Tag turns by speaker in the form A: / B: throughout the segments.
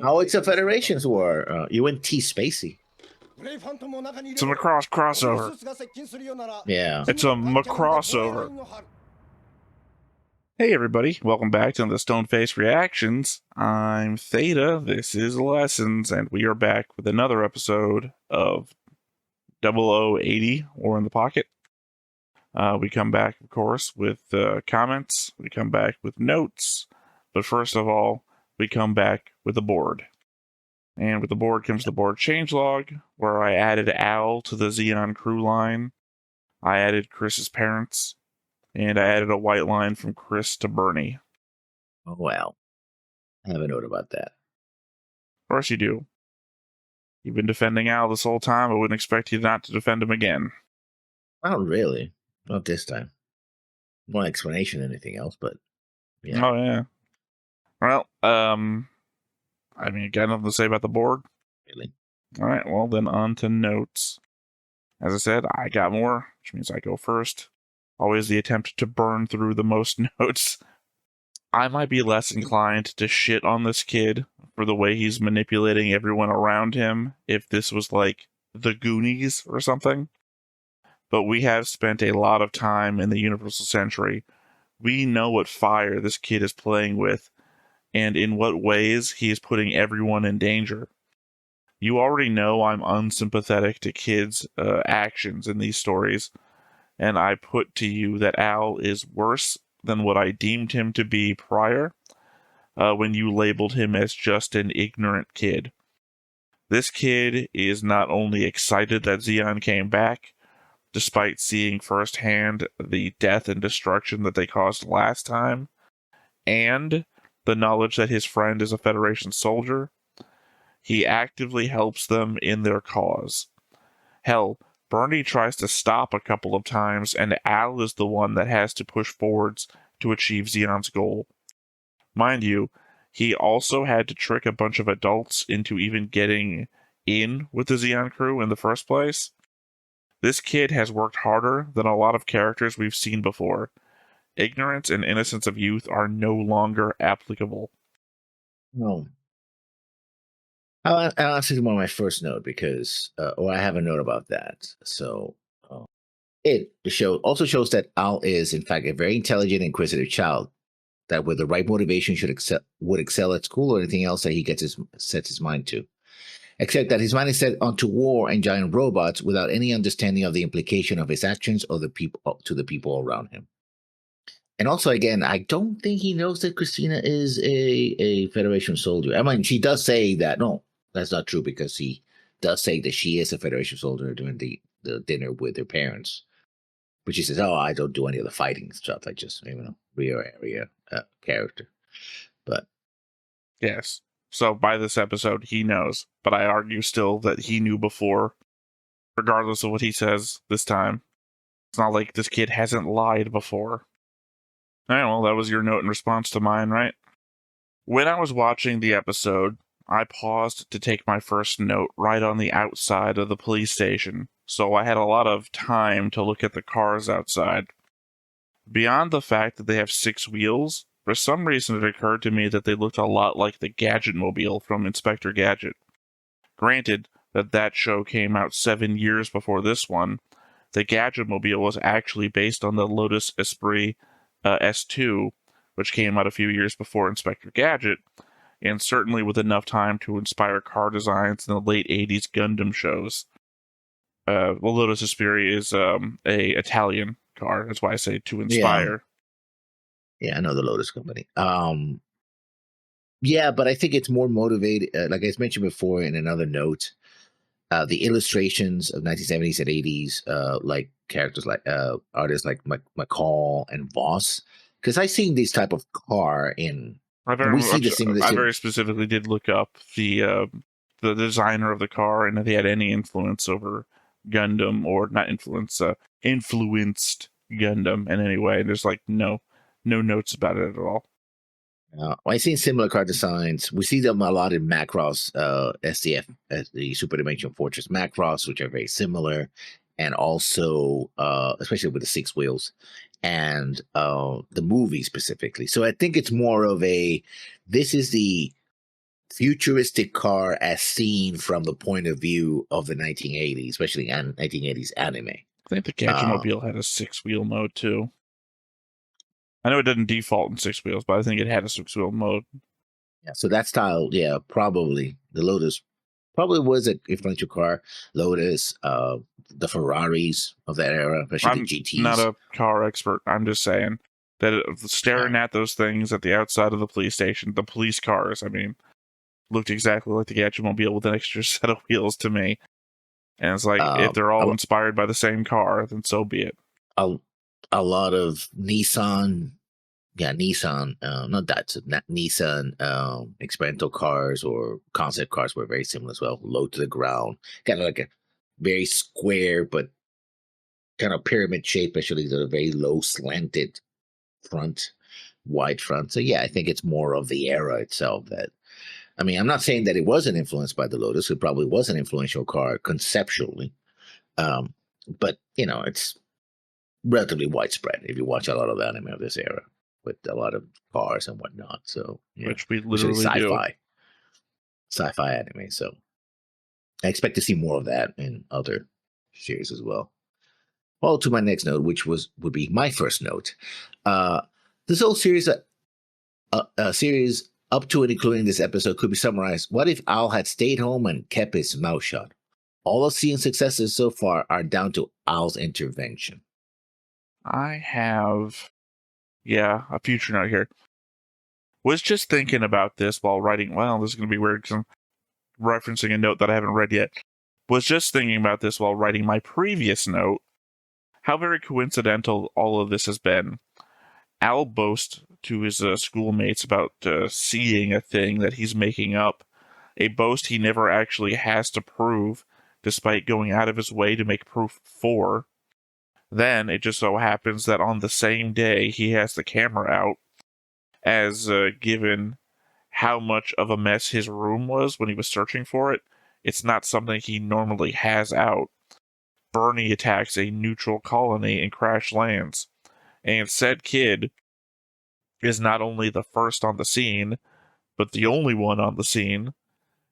A: Oh, it's a Federation's war. You went T Spacey.
B: It's a Macross crossover.
A: Yeah.
B: It's a Macrossover. Hey everybody, welcome back to the Stoneface Reactions. I'm Theta, this is Lessons, and we are back with another episode of 0080, War in the Pocket. We come back, of course, with comments, we come back with notes, but first of all, we come back with a board. And with the board comes the board changelog, where I added Al to the Xeon crew line. I added Chris's parents, and I added a white line from Chris to Bernie.
A: Oh, well. I have a note about that.
B: Of course you do. You've been defending Al this whole time. I wouldn't expect you not to defend him again.
A: Not really. Not this time. No explanation or anything else, but yeah.
B: Oh, yeah. Well, I mean, got nothing to say about the board?
A: Really?
B: All right, well, then on to notes. As I said, I got more, which means I go first. Always the attempt to burn through the most notes. I might be less inclined to shit on this kid for the way he's manipulating everyone around him if this was like the Goonies or something. But we have spent a lot of time in the Universal Century. We know what fire this kid is playing with, and in what ways he is putting everyone in danger. You already know I'm unsympathetic to kids' actions in these stories, and I put to you that Al is worse than what I deemed him to be prior, when you labeled him as just an ignorant kid. This kid is not only excited that Xeon came back, despite seeing firsthand the death and destruction that they caused last time, and the knowledge that his friend is a Federation soldier. He actively helps them in their cause. Hell, Bernie tries to stop a couple of times, and Al is the one that has to push forwards to achieve Xeon's goal. Mind you, he also had to trick a bunch of adults into even getting in with the Xeon crew in the first place. This kid has worked harder than a lot of characters we've seen before. Ignorance and innocence of youth are no longer applicable.
A: No. I'll answer one of my first note because, or I have a note about that. So it also shows that Al is, in fact, a very intelligent, inquisitive child that with the right motivation would excel at school or anything else that he sets his mind to. Except that his mind is set onto war and giant robots without any understanding of the implication of his actions or the people around him. And also, again, I don't think he knows that Christina is a Federation soldier. I mean, she does say that. No, that's not true because he does say that she is a Federation soldier during the dinner with her parents. But she says, oh, I don't do any of the fighting stuff. I just, rear area character. But
B: yes. So by this episode, he knows. But I argue still that he knew before, regardless of what he says this time. It's not like this kid hasn't lied before. All right, well, that was your note in response to mine, right? When I was watching the episode, I paused to take my first note right on the outside of the police station, so I had a lot of time to look at the cars outside. Beyond the fact that they have 6 wheels, for some reason it occurred to me that they looked a lot like the Gadget Mobile from Inspector Gadget. Granted that show came out 7 years before this one, the Gadget Mobile was actually based on the Lotus Esprit S2, which came out a few years before Inspector Gadget, and certainly with enough time to inspire car designs in the late 80s Gundam shows. Well, Lotus Esprit is a Italian car, that's why I say to inspire.
A: Yeah, I know the Lotus company. Yeah, but I think it's more motivated, like I mentioned before in another note, the illustrations of 1970s and 80s, like characters like artists like McCall and Voss, because I've seen this type of car
B: I very specifically did look up the designer of the car and if he had any influence over Gundam, or not influence, influenced Gundam in any way. There's like no notes about it at all.
A: I've seen similar car designs. We see them a lot in Macross, SDF, the Super Dimension Fortress Macross, which are very similar, and also, especially with the 6 wheels, and the movie specifically. So I think it's more of this is the futuristic car as seen from the point of view of the 1980s, especially 1980s anime.
B: I think the Gadgetmobile had a 6-wheel mode too. I know it didn't default in 6 wheels, but I think it had a 6-wheel mode.
A: Yeah, so that style, yeah, probably the Lotus probably was an influential car. Lotus, the Ferraris of that era, especially
B: I'm
A: the GTs.
B: not a car expert. I'm just saying that staring at those things at the outside of the police station, the police cars, I mean, looked exactly like the Gadgetmobile with an extra set of wheels to me. And it's like, if they're all inspired by the same car, then so be it.
A: A lot of Nissan, not Nissan experimental cars or concept cars were very similar as well. Low to the ground, kind of like a very square but kind of pyramid shape, especially the very low slanted front, wide front. So yeah, I think it's more of the era itself that. I mean, I'm not saying that it wasn't influenced by the Lotus. It probably was an influential car conceptually, but it's relatively widespread if you watch a lot of anime of this era with a lot of cars and whatnot. So,
B: which we literally
A: sci-fi anime. So, I expect to see more of that in other series as well. Well, to my next note, which would be my first note. This whole series, series up to and including this episode, could be summarized. What if Al had stayed home and kept his mouth shut? All of Seeing's successes so far are down to Al's intervention.
B: I have, a future note here. Was just thinking about this while writing. Well, this is going to be weird because I'm referencing a note that I haven't read yet. Was just thinking about this while writing my previous note. How very coincidental all of this has been. Al boasts to his schoolmates about seeing a thing that he's making up. A boast he never actually has to prove, despite going out of his way to make proof for. Then it just so happens that on the same day he has the camera out, as given how much of a mess his room was when he was searching for it, it's not something he normally has out. Bernie attacks a neutral colony and crash lands, and said kid is not only the first on the scene, but the only one on the scene,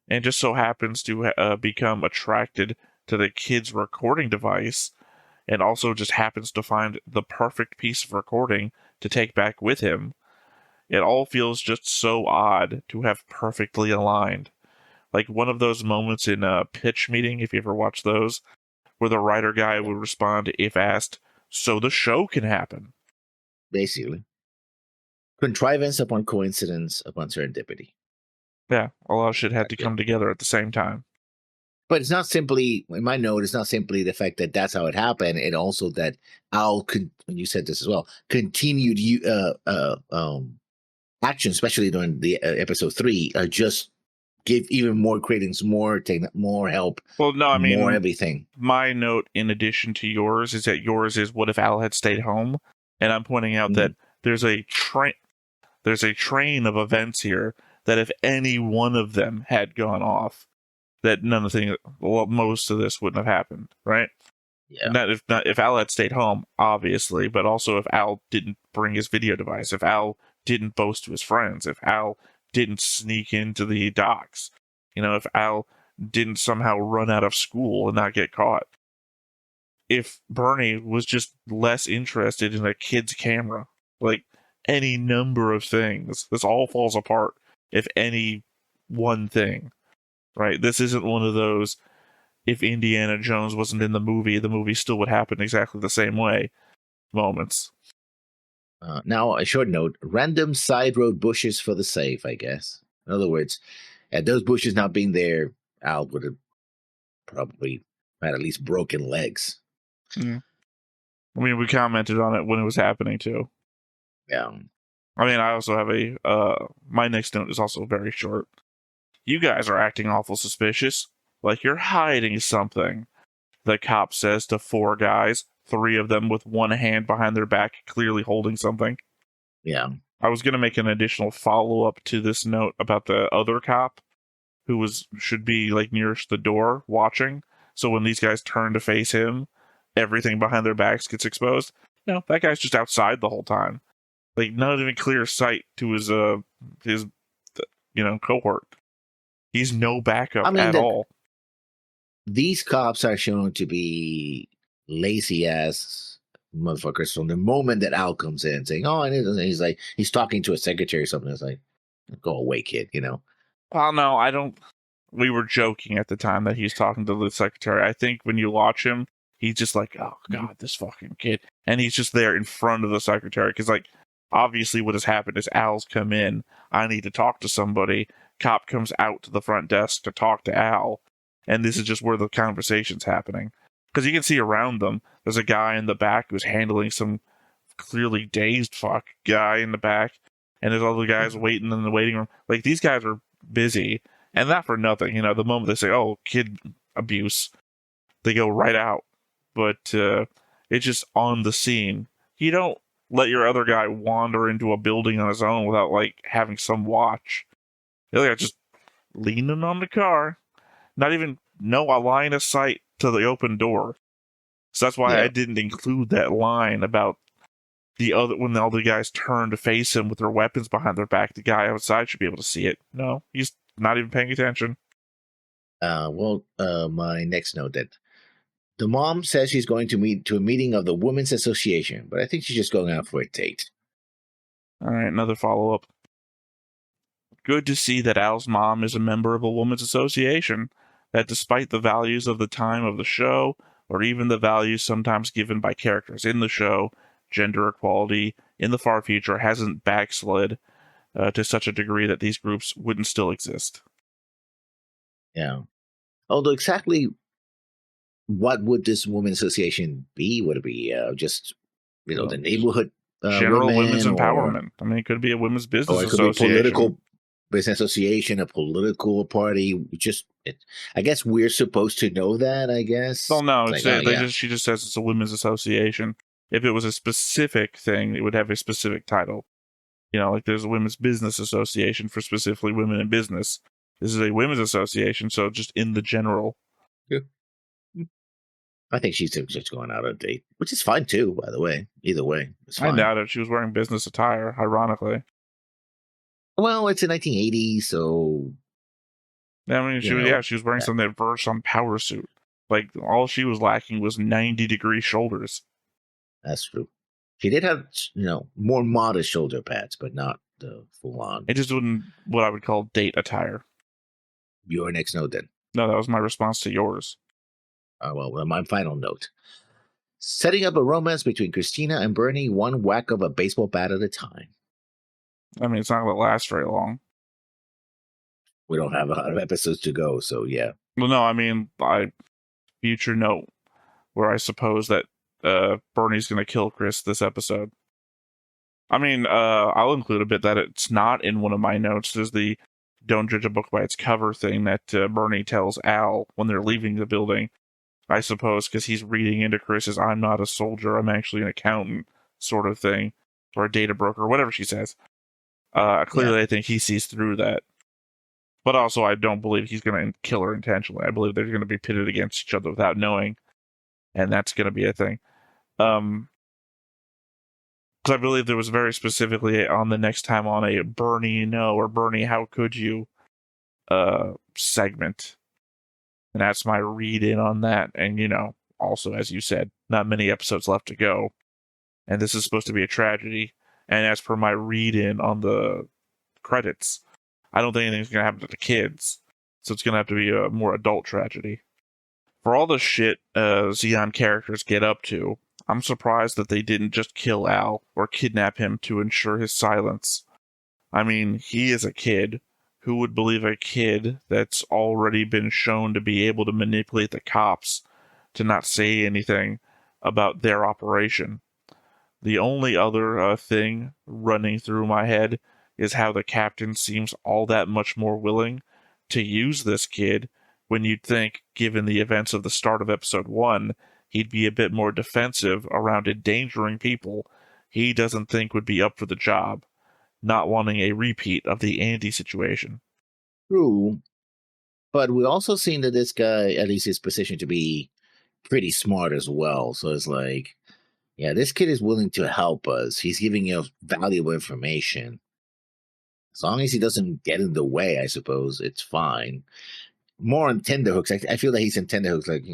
B: and just so happens to become attracted to the kid's recording device, and also just happens to find the perfect piece of recording to take back with him. It all feels just so odd to have perfectly aligned. Like one of those moments in a pitch meeting, if you ever watch those, where the writer guy would respond if asked, so the show can happen.
A: Basically. Contrivance upon coincidence upon serendipity.
B: Yeah, a lot of shit had to come together at the same time.
A: But it's not simply, in my note, it's not simply the fact that that's how it happened. It also that Al could, and you said this as well, continued action, especially during the episode 3, just give even more credence, more help.
B: Well, no, I mean,
A: more everything.
B: My note, in addition to yours, is that yours is what if Al had stayed home, and I'm pointing out that there's a train of events here that if any one of them had gone off, that most of this wouldn't have happened, right?
A: Yeah.
B: If Al had stayed home, obviously, but also if Al didn't bring his video device, if Al didn't boast to his friends, if Al didn't sneak into the docks, if Al didn't somehow run out of school and not get caught, if Bernie was just less interested in a kid's camera, like any number of things, this all falls apart. If any one thing, right? This isn't one of those, if Indiana Jones wasn't in the movie still would happen exactly the same way moments.
A: Now, a short note, random side road bushes for the safe, I guess. In other words, had those bushes not been there, Al would have probably had at least broken legs.
B: Yeah. I mean, we commented on it when it was happening, too.
A: Yeah.
B: I mean, I also have my next note is also very short. You guys are acting awful suspicious, like you're hiding something, the cop says to 4 guys, 3 of them with one hand behind their back, clearly holding something.
A: Yeah.
B: I was going to make an additional follow-up to this note about the other cop, who should be like nearest the door watching, so when these guys turn to face him, everything behind their backs gets exposed. No, that guy's just outside the whole time. Like, not even clear sight to his cohort. He's no backup
A: I mean,
B: at all.
A: these cops are shown to be lazy ass motherfuckers from the moment that Al comes in saying, "Oh," and he's like, he's talking to a secretary or something. It's like, go away, kid. You know.
B: Well, no, I don't. We were joking at the time that he's talking to the secretary. I think when you watch him, he's just like, oh god, this fucking kid, and he's just there in front of the secretary because, like, obviously what has happened is Al's come in. I need to talk to somebody. Cop comes out to the front desk to talk to Al, and this is just where the conversation's happening because you can see around them. There's a guy in the back who's handling some clearly dazed fuck guy in the back, and there's other guys waiting in the waiting room. Like, these guys are busy, and not for nothing. You know, the moment they say, "Oh, kid abuse," they go right out. But it's just on the scene. You don't let your other guy wander into a building on his own without, like, having some watch. The other guy just leaning on the car, not even a line of sight to the open door. So that's why I
A: Yeah.
B: didn't include that line about when the other guys turn to face him with their weapons behind their back. The guy outside should be able to see it. No, he's not even paying attention.
A: My next note that the mom says she's going to a meeting of the Women's Association, but I think she's just going out for a date.
B: All right, another follow up. Good to see that Al's mom is a member of a women's association, that despite the values of the time of the show, or even the values sometimes given by characters in the show, gender equality in the far future hasn't backslid to such a degree that these groups wouldn't still exist.
A: Yeah. Although exactly what would this women's association be? Would it be just the neighborhood
B: General women's
A: women,
B: empowerment. I mean, it could be a women's business
A: or it could be
B: association.
A: political business association, a political party? I guess we're supposed to know that. I guess.
B: Well, no,
A: It's like,
B: she just says it's a women's association. If it was a specific thing, it would have a specific title. You know, like there's a women's business association for specifically women in business. This is a women's association, so just in the general.
A: yeah. I think she's just going out on a date, which is fine too. By the way, either way, it's
B: I
A: fine.
B: doubt it. She was wearing business attire, ironically.
A: Well, it's in 1980, so
B: I mean, she was wearing some that verse on power suit. Like, all she was lacking was 90-degree shoulders.
A: That's true. She did have, more modest shoulder pads, but not the full on.
B: It just wasn't what I would call date attire.
A: Your next note, then.
B: No, that was my response to yours.
A: My final note. Setting up a romance between Christina and Bernie, one whack of a baseball bat at a time.
B: I mean, it's not going to last very long.
A: We don't have a lot of episodes to go, so yeah.
B: Well, no, I mean, future note where I suppose that Bernie's going to kill Chris this episode. I mean, I'll include a bit that it's not in one of my notes. There's the "don't judge a book by its cover" thing that Bernie tells Al when they're leaving the building. I suppose because he's reading into Chris's "I'm not a soldier, I'm actually an accountant" sort of thing, or a data broker, whatever she says. Clearly, I think he sees through that. But also, I don't believe he's going to kill her intentionally. I believe they're going to be pitted against each other without knowing, and that's going to be a thing. Because I believe there was very specifically on the next time on a Bernie no or Bernie how could you segment. And that's my read in on that. And, also, as you said, not many episodes left to go. And this is supposed to be a tragedy. And as per my read in on the credits, I don't think anything's going to happen to the kids. So it's going to have to be a more adult tragedy. For all the shit Zeon characters get up to, I'm surprised that they didn't just kill Al or kidnap him to ensure his silence. I mean, he is a kid. Who would believe a kid that's already been shown to be able to manipulate the cops to not say anything about their operation? The only other thing running through my head is how the captain seems all that much more willing to use this kid when you'd think, given the events of the start of episode 1, he'd be a bit more defensive around endangering people he doesn't think would be up for the job, not wanting a repeat of the Andy situation.
A: True. But we also seen that this guy, at least his position, to be pretty smart as well. So it's like, yeah, this kid is willing to help us. He's giving us valuable information. As long as he doesn't get in the way, I suppose it's fine. More on tenderhooks. I feel that he's in tenderhooks. Like,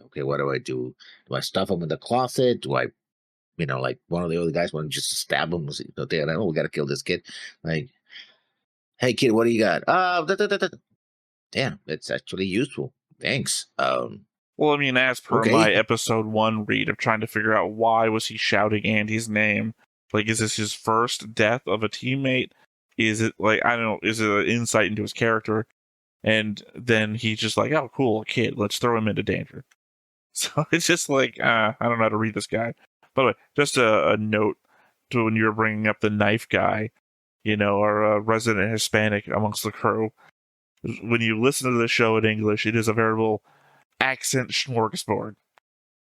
A: okay, what do I do? Do I stuff him in the closet? Do I, like one of the other guys want to just stab him? We got to kill this kid. Like, hey kid, what do you got? Damn, it's actually useful. Thanks.
B: Well, I mean, as per my
A: Okay.
B: episode 1 read of trying to figure out why was he shouting Andy's name, like, is this his first death of a teammate? Is it, like, I don't know, is it an insight into his character? And then he's just like, oh, cool, a kid, let's throw him into danger. So it's just like, I don't know how to read this guy. By the way, just a note to when you were bringing up the knife guy, our resident Hispanic amongst the crew. When you listen to the show in English, it is a veritable accent smorgasbord.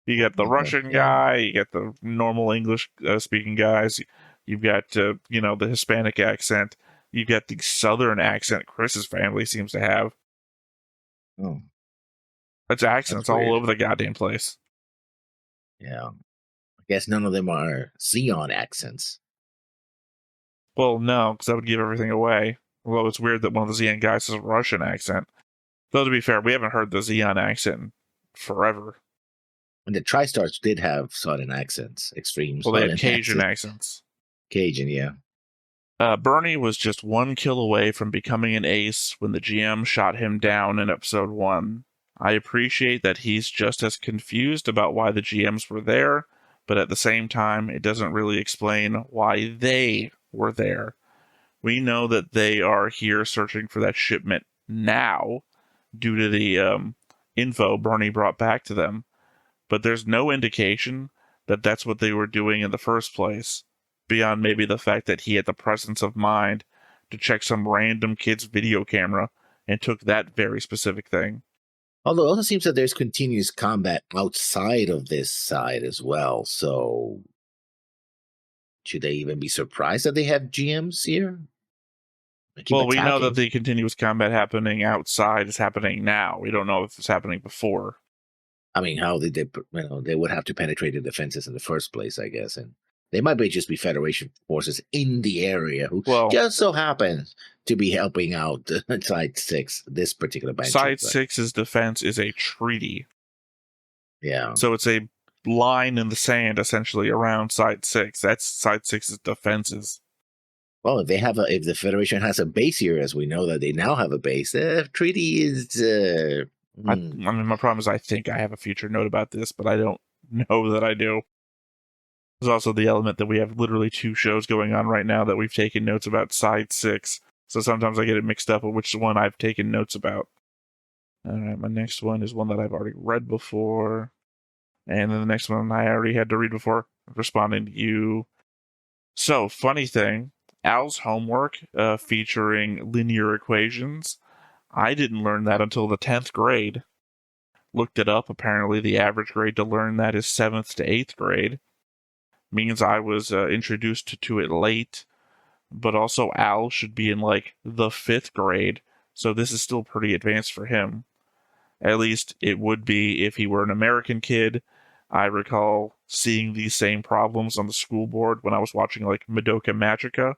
B: You got the Russian
A: Yeah.
B: guy, you got the normal English speaking guys, you've got, the Hispanic accent, you've got the Southern accent Chris's family seems to have.
A: Oh,
B: It's accents
A: that's
B: all
A: weird.
B: over the goddamn place.
A: Yeah. I guess none of them are Xeon accents.
B: Well, no, because that would give everything away. Although it's weird that one of the Xeon guys has a Russian accent. Though, to be fair, we haven't heard the Xeon accent in forever.
A: And the TriStars did have Southern accents, extreme
B: Well, they
A: Southern
B: had Cajun
A: accents.
B: accents.
A: Cajun, yeah.
B: Bernie was just 1 kill away from becoming an ace when the GM shot him down in episode 1. I appreciate that he's just as confused about why the GMs were there, but at the same time, it doesn't really explain why they were there. We know that they are here searching for that shipment now due to the info Bernie brought back to them, but there's no indication that that's what they were doing in the first place, beyond maybe the fact that he had the presence of mind to check some random kid's video camera and took that very specific thing.
A: Although it also seems that there's continuous combat outside of this side as well. So should they even be surprised that they have GMs here?
B: Well, we know that the continuous combat happening outside is happening now. We don't know if it's happening before.
A: I mean, how did they? They would have to penetrate the defenses in the first place, I guess, and they might just be Federation forces in the area who just so happens to be helping out Side 6, this particular batch.
B: Side 6's defense is a treaty.
A: Yeah.
B: So it's a line in the sand, essentially, around Side 6. That's Side 6's defenses.
A: Well, if the Federation has a base here, as we know that they now have a base, the treaty is...
B: I mean, my problem is I think I have a future note about this, but I don't know that I do. There's also the element that we have literally 2 shows going on right now that we've taken notes about Side 6. So sometimes I get it mixed up with which one I've taken notes about. Alright, my next one is one that I've already read before. And then the next one I already had to read before, responding to you. So, funny thing, Al's homework featuring linear equations, I didn't learn that until the 10th grade. Looked it up. Apparently, the average grade to learn that is 7th to 8th grade. Means I was introduced to it late. But also, Al should be in, like, the 5th grade. So this is still pretty advanced for him. At least it would be if he were an American kid. I recall seeing these same problems on the school board when I was watching, like, Madoka Magica.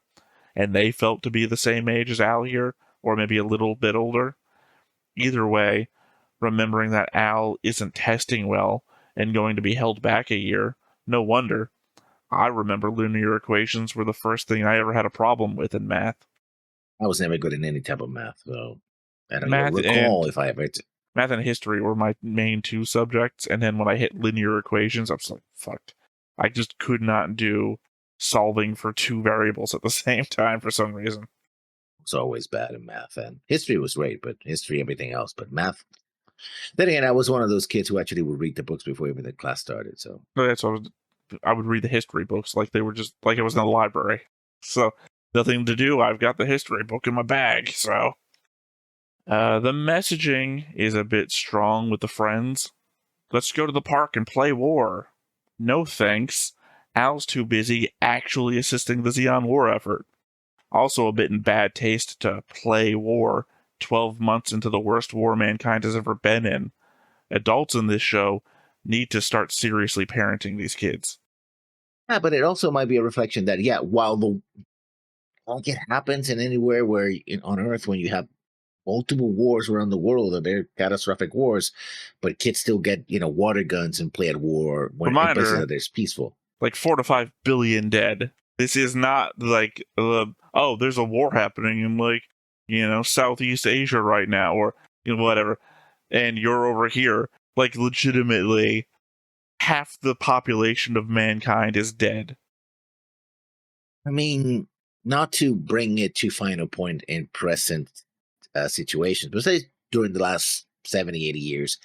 B: And they felt to be the same age as Al here, or maybe a little bit older. Either way, remembering that Al isn't testing well and going to be held back a year, no wonder. I remember linear equations were the first thing I ever had a problem with in math.
A: I was never good in any type of math, so I don't
B: Math
A: even recall
B: and
A: if I ever...
B: Math and history were my main 2 subjects, and then when I hit linear equations, I was like, fuck. I just could not do solving for 2 variables at the same time for some reason.
A: Was always bad in math, and history was great, but history, everything else, but math. Then again, I was one of those kids who actually would read the books before even the class started. So
B: that's what I would read the history books like they were just like it was in the library. So nothing to do. I've got the history book in my bag. So the messaging is a bit strong with the friends. Let's go to the park and play war. No thanks. Al's too busy actually assisting the Xeon War effort. Also a bit in bad taste to play war 12 months into the worst war mankind has ever been in. Adults in this show need to start seriously parenting these kids.
A: Yeah, but it also might be a reflection that, while like it happens in anywhere where on Earth when you have multiple wars around the world and they're catastrophic wars, but kids still get water guns and play at war when in places
B: Reminder,
A: that there's peaceful.
B: like 4 to 5 billion dead. This is not like, oh, there's a war happening in like, Southeast Asia right now, or whatever, and you're over here. Like, legitimately, half the population of mankind is dead.
A: I mean, not to bring it to final point in present situations, but say during the last 70, 80 years,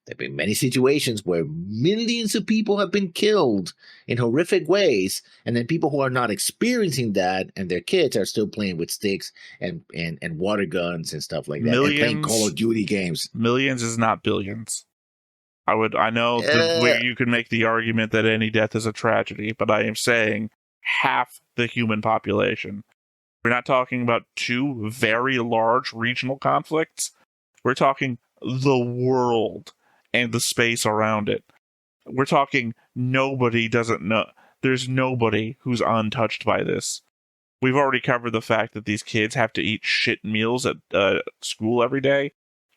A: there have been many situations where millions of people have been killed in horrific ways, and then people who are not experiencing that and their kids are still playing with sticks and water guns and stuff like that, and playing Call of Duty games.
B: Millions is not billions. I know where you can make the argument that any death is a tragedy, but I am saying half the human population. We're not talking about 2 very large regional conflicts. We're talking the world and the space around it. We're talking nobody doesn't know. There's nobody who's untouched by this. We've already covered the fact that these kids have to eat shit meals at school every day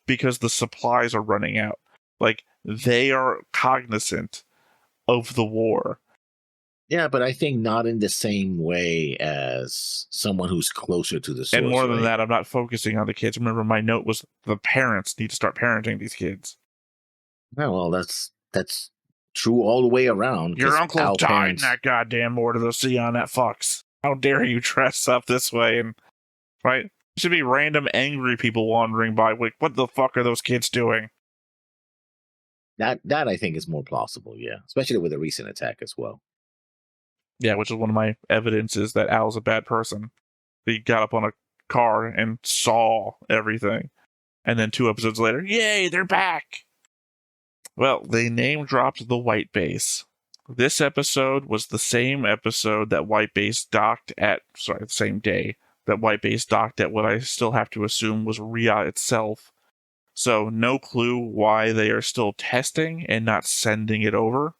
B: because the supplies are running out. Like, they are cognizant of the war.
A: Yeah, but I think not in the same way as someone who's closer to the source.
B: And more than that, I'm not focusing on the kids. Remember, my note was the parents need to start parenting these kids.
A: Yeah, well, that's true all the way around.
B: Your uncle died in that goddamn Order of the Sea on that fucks. How dare you dress up this way? And right, there should be random angry people wandering by. Like, what the fuck are those kids doing?
A: That I think is more plausible, yeah, especially with a recent attack as well.
B: Yeah, which is one of my evidences that Al's a bad person. He got up on a car and saw everything, and then 2 episodes later, yay, they're back. Well, they name dropped the White Base. This episode was the same episode that White Base docked at, the same day that White Base docked at what I still have to assume was Rhea itself. So no clue why they are still testing and not sending it over.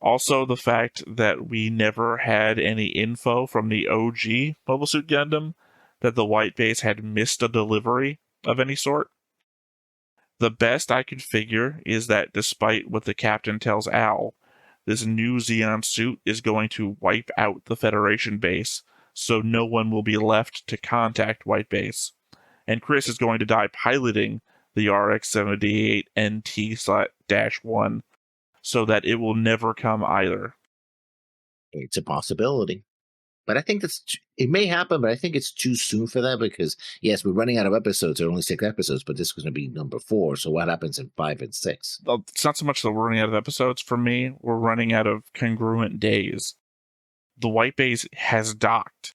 B: Also, the fact that we never had any info from the OG Mobile Suit Gundam that the White Base had missed a delivery of any sort. The best I could figure is that despite what the captain tells Al, this new Zeon suit is going to wipe out the Federation base, so no one will be left to contact White Base. And Chris is going to die piloting the RX-78 NT-1, so that it will never come either.
A: It's a possibility. But I think it may happen, but I think it's too soon for that because, yes, we're running out of episodes. There are only 6 episodes, but this is going to be number 4. So what happens in 5 and 6?
B: It's not so much that we're running out of episodes. For me, we're running out of congruent days. The White Base has docked.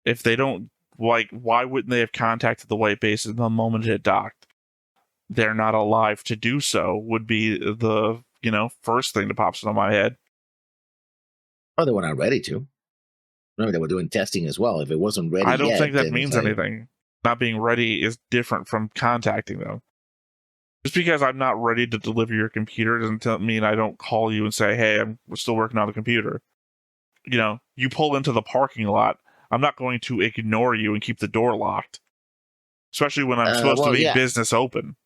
B: If they don't, why wouldn't they have contacted the White Base the moment it docked? They're not alive to do so would be the, first thing that pops into my head.
A: Oh, they were not ready to. Remember, they were doing testing as well. If it wasn't ready
B: I don't
A: yet,
B: think that means anything. Not being ready is different from contacting them. Just because I'm not ready to deliver your computer doesn't mean I don't call you and say, hey, we're still working on the computer. You pull into the parking lot. I'm not going to ignore you and keep the door locked. Especially when I'm supposed to be business open.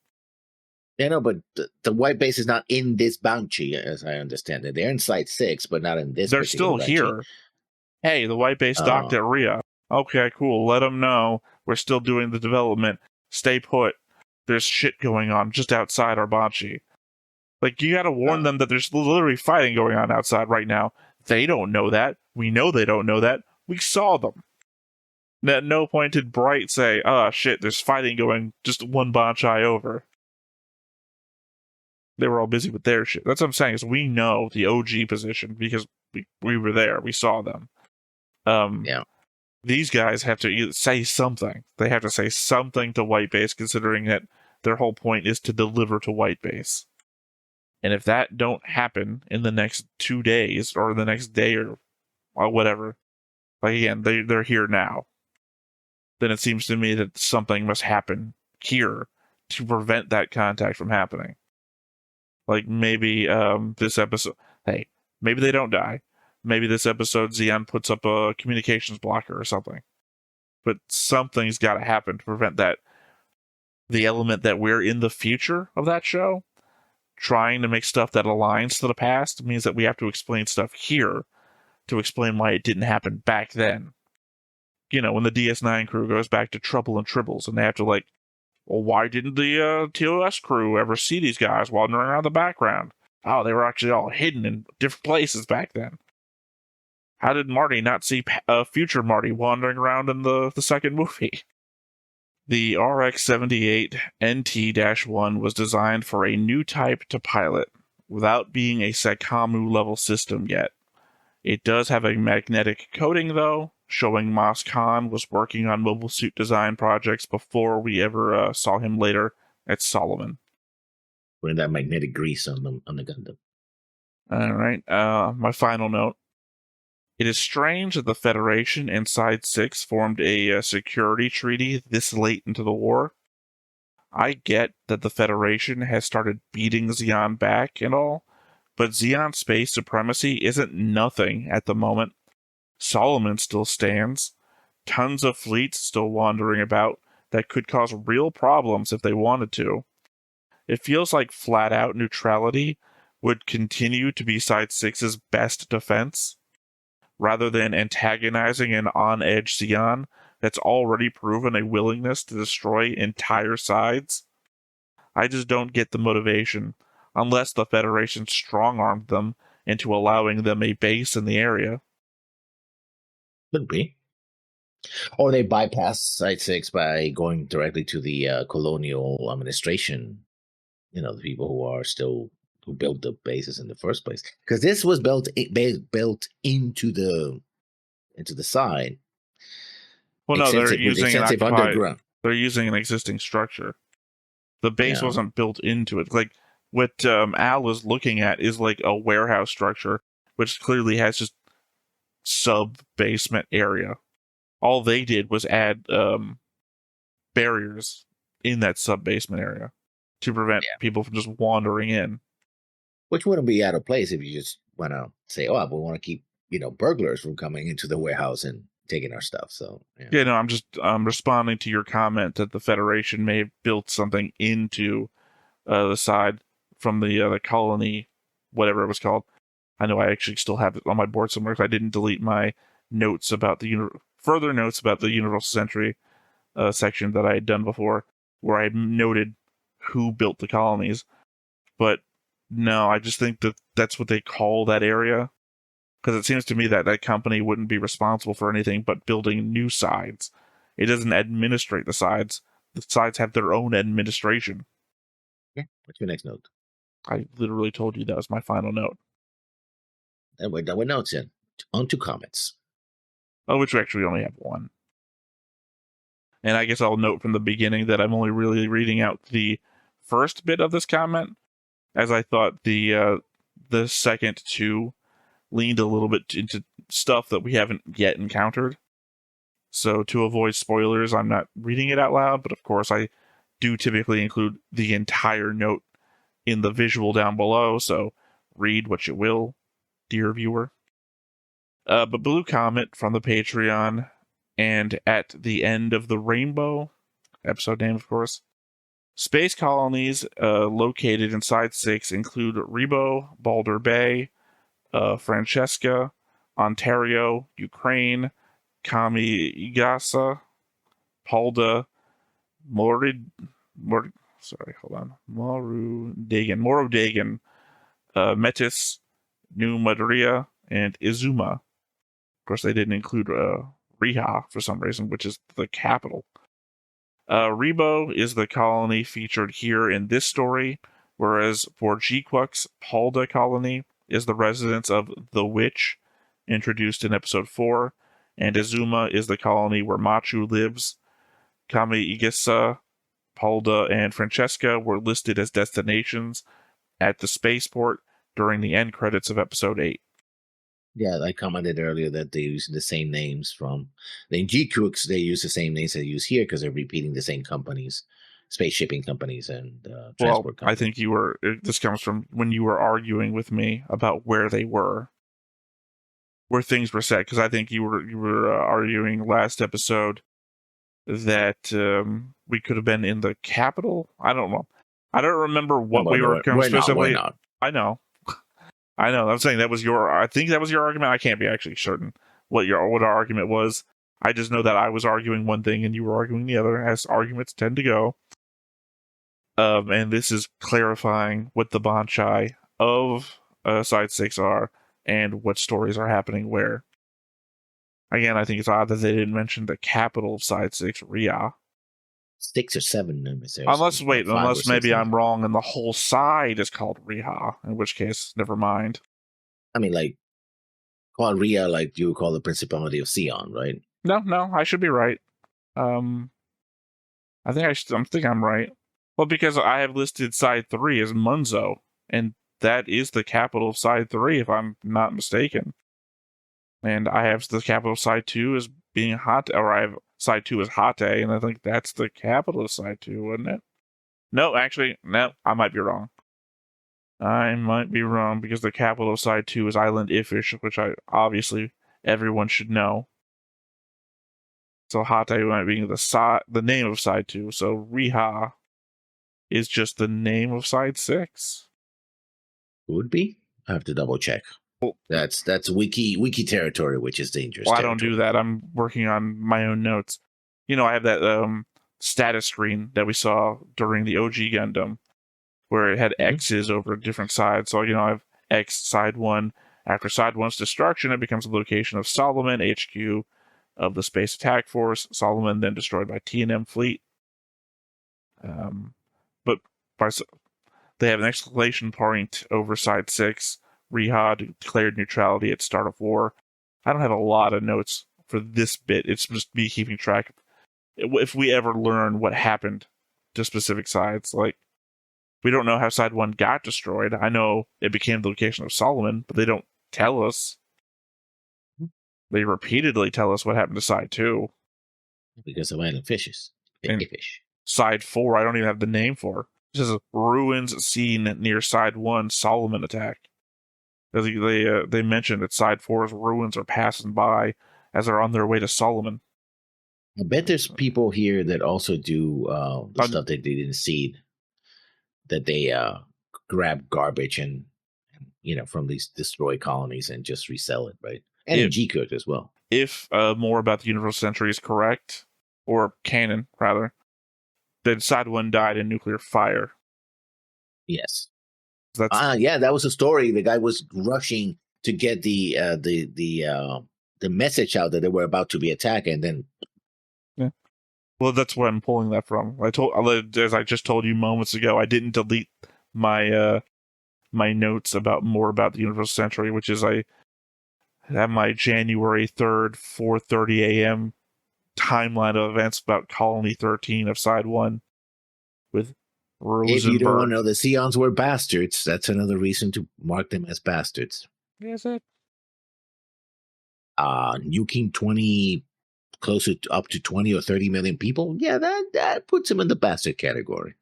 A: Yeah, no, but the White Base is not in this bounty, as I understand it. They're in Site 6, but not in this.
B: They're still here. Hey, the White Base docked at Rhea. Okay, cool. Let them know we're still doing the development. Stay put. There's shit going on just outside our Banshee. Like, you gotta warn them that there's literally fighting going on outside right now. They don't know that. We know they don't know that. We saw them. At no point did Bright say, oh shit, there's fighting going just one Banshee over. They were all busy with their shit. That's what I'm saying, is we know the OG position because we were there. We saw them. These guys have to say something. They have to say something to White Base, considering that their whole point is to deliver to White Base. And if that don't happen in the next 2 days, or the next day, or whatever, like again, they're here now, then it seems to me that something must happen here to prevent that contact from happening. Like maybe this episode, hey, maybe they don't die. maybe this episode Zeon puts up a communications blocker or something. But something's got to happen to prevent that. The element that we're in the future of that show, trying to make stuff that aligns to the past, means that we have to explain stuff here to explain why it didn't happen back then. When the DS9 crew goes back to Trouble and Tribbles, and they have to well, why didn't the TOS crew ever see these guys wandering around the background? Oh, they were actually all hidden in different places back then. How did Marty not see future Marty wandering around in the second movie? The RX-78 NT-1 was designed for a new type to pilot, without being a Sakamu-level system yet. It does have a magnetic coating, though, showing Mas Khan was working on mobile suit design projects before we ever saw him later at Solomon.
A: Putting that magnetic grease on the Gundam.
B: All right, my final note. It is strange that the Federation and Side 6 formed a security treaty this late into the war. I get that the Federation has started beating Zeon back and all, but Zeon space supremacy isn't nothing at the moment. Solomon still stands. Tons of fleets still wandering about that could cause real problems if they wanted to. It feels like flat-out neutrality would continue to be Side 6's best defense, rather than antagonizing an on-edge Zeon that's already proven a willingness to destroy entire sides. I just don't get the motivation, unless the Federation strong-armed them into allowing them a base in the area.
A: Could be. Or they bypass Site 6 by going directly to the colonial administration. The people who built the bases in the first place. Because this was built into the side.
B: Well, no, they're using an
A: underground.
B: They're using an existing structure. The base wasn't built into it. Like what Al was looking at is like a warehouse structure, which clearly has just sub-basement area. All they did was add barriers in that sub-basement area to prevent people from just wandering in.
A: Which wouldn't be out of place if you just want to say, "Oh, we want to keep burglars from coming into the warehouse and taking our stuff." So
B: I'm responding to your comment that the Federation may have built something into the side from the colony, whatever it was called. I know I actually still have it on my board somewhere because I didn't delete my notes about further notes about the Universal Century section that I had done before, where I noted who built the colonies. But no, I just think that that's what they call that area, because it seems to me that that company wouldn't be responsible for anything but building new sides. It doesn't administrate the sides. The sides have their own administration.
A: Yeah. What's your next note?
B: I literally told you that was my final note.
A: And we're done with notes in. On to comments.
B: Oh, which we actually only have one. And I guess I'll note from the beginning that I'm only really reading out the first bit of this comment, as I thought the second two leaned a little bit into stuff that we haven't yet encountered. So to avoid spoilers, I'm not reading it out loud, but of course I do typically include the entire note in the visual down below, so read what you will, dear viewer. But Blue Comet from the Patreon, and at the end of the rainbow, episode name of course, space colonies located inside 6 include Rebo, Balder Bay, Francesca, Ontario, Ukraine, Kamigasa, Palda, Morodagan, Metis, New Madria, and Izuma. Of course, they didn't include Riha for some reason, which is the capital. Rebo is the colony featured here in this story, whereas for Jiquuk's Palda colony is the residence of the Witch, introduced in episode 4, and Izuma is the colony where Machu lives. Kami-Igisa, Palda, and Francesca were listed as destinations at the spaceport during the end credits of episode 8.
A: Yeah, I commented earlier that they use the same names from the G-Crooks. They use the same names they use here because they're repeating the same companies, space shipping companies and transport companies.
B: I think this comes from when you were arguing with me about where they were. where things were set, because I think you were arguing last episode that we could have been in the capital. I don't know. I don't remember what we were
A: We're
B: specifically.
A: not.
B: I know. I'm saying that was your. I think that was your argument. I can't be actually certain what our argument was. I just know that I was arguing one thing and you were arguing the other, as arguments tend to go. And this is clarifying what the Banchai of Side 6 are and what stories are happening where. Again, I think it's odd that they didn't mention the capital of Side 6, Ria.
A: 6 or 7
B: Unless maybe I'm wrong and the whole side is called Riha, in which case, never mind.
A: I mean, like, call Ria like you would call the Principality of Sion, right?
B: No, I should be right. I think I'm right. Well, because I have listed Side 3 as Munzo, and that is the capital of Side 3, if I'm not mistaken. And I have the capital of Side 2 as being Hate, or I have Side 2 as Hate, and I think that's the capital of Side 2, wouldn't it? No, actually, no, I might be wrong. Because the capital of Side 2 is Island Ifish, which obviously everyone should know. So Hate might be the name of Side 2, so Riha is just the name of Side 6.
A: Would be? I have to double check. Well, that's wiki territory, which is dangerous.
B: Well, I don't do that. I'm working on my own notes. I have that status screen that we saw during the OG Gundam, where it had X's over different sides. So, I have X Side 1. After Side 1's destruction, it becomes a location of Solomon, HQ of the Space Attack Force. Solomon then destroyed by T&M Fleet. But they have an exclamation point over Side 6. Riha declared neutrality at start of war. I don't have a lot of notes for this bit. It's just me keeping track of if we ever learn what happened to specific sides. Like, we don't know how Side 1 got destroyed. I know it became the location of Solomon, but they don't tell us. They repeatedly tell us what happened to Side 2.
A: Because of Island Fishes. Fish.
B: Side 4, I don't even have the name for. It says ruins seen near Side 1 Solomon attack. They mentioned that Side 4's ruins are passing by as they're on their way to Solomon.
A: I bet there's people here that also do the stuff that they didn't see, that they grab garbage and from these destroyed colonies and just resell it, right? And in G-Code as well.
B: If more about the Universal Century is correct, or canon rather, then Side 1 died in nuclear fire.
A: Yes. That was a story. The guy was rushing to get the message out that they were about to be attacked, and then.
B: Yeah. Well, that's where I'm pulling that from. As I just told you moments ago, I didn't delete my my notes about the Universal Century, which is I have my January 3rd, 4:30 a.m. timeline of events about Colony 13 of Side 1 with Rosenberg.
A: If you don't want to know the Sions were bastards, that's another reason to mark them as bastards.
B: Is it?
A: Nuking 20, closer to up to 20 or 30 million people. Yeah, that puts them in the bastard category.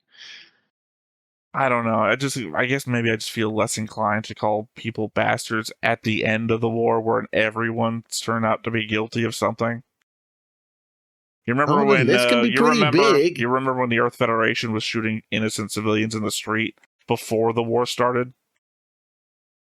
B: I don't know. I guess maybe I just feel less inclined to call people bastards at the end of the war, where everyone's turned out to be guilty of something. You remember when you remember when the Earth Federation was shooting innocent civilians in the street before the war started?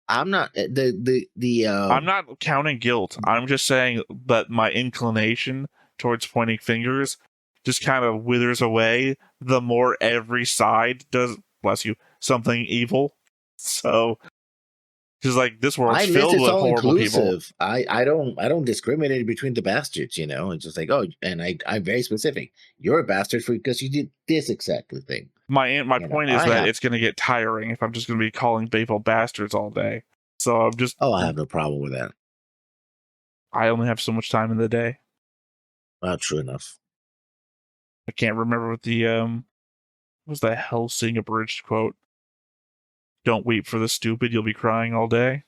A: I'm not
B: I'm not counting guilt. I'm just saying that my inclination towards pointing fingers just kind of withers away the more every side does, bless you, something evil. So, because like this world's filled with horrible people.
A: I don't discriminate between the bastards. It's just like, and I'm very specific. You're a bastard because you did this exactly thing.
B: My point is that it's going to get tiring if I'm just going to be calling people bastards all day. So I'm just.
A: Oh, I have no problem with that.
B: I only have so much time in the day.
A: Well, true enough.
B: I can't remember what what was the Helsing abridged quote. Don't weep for the stupid, you'll be crying all day.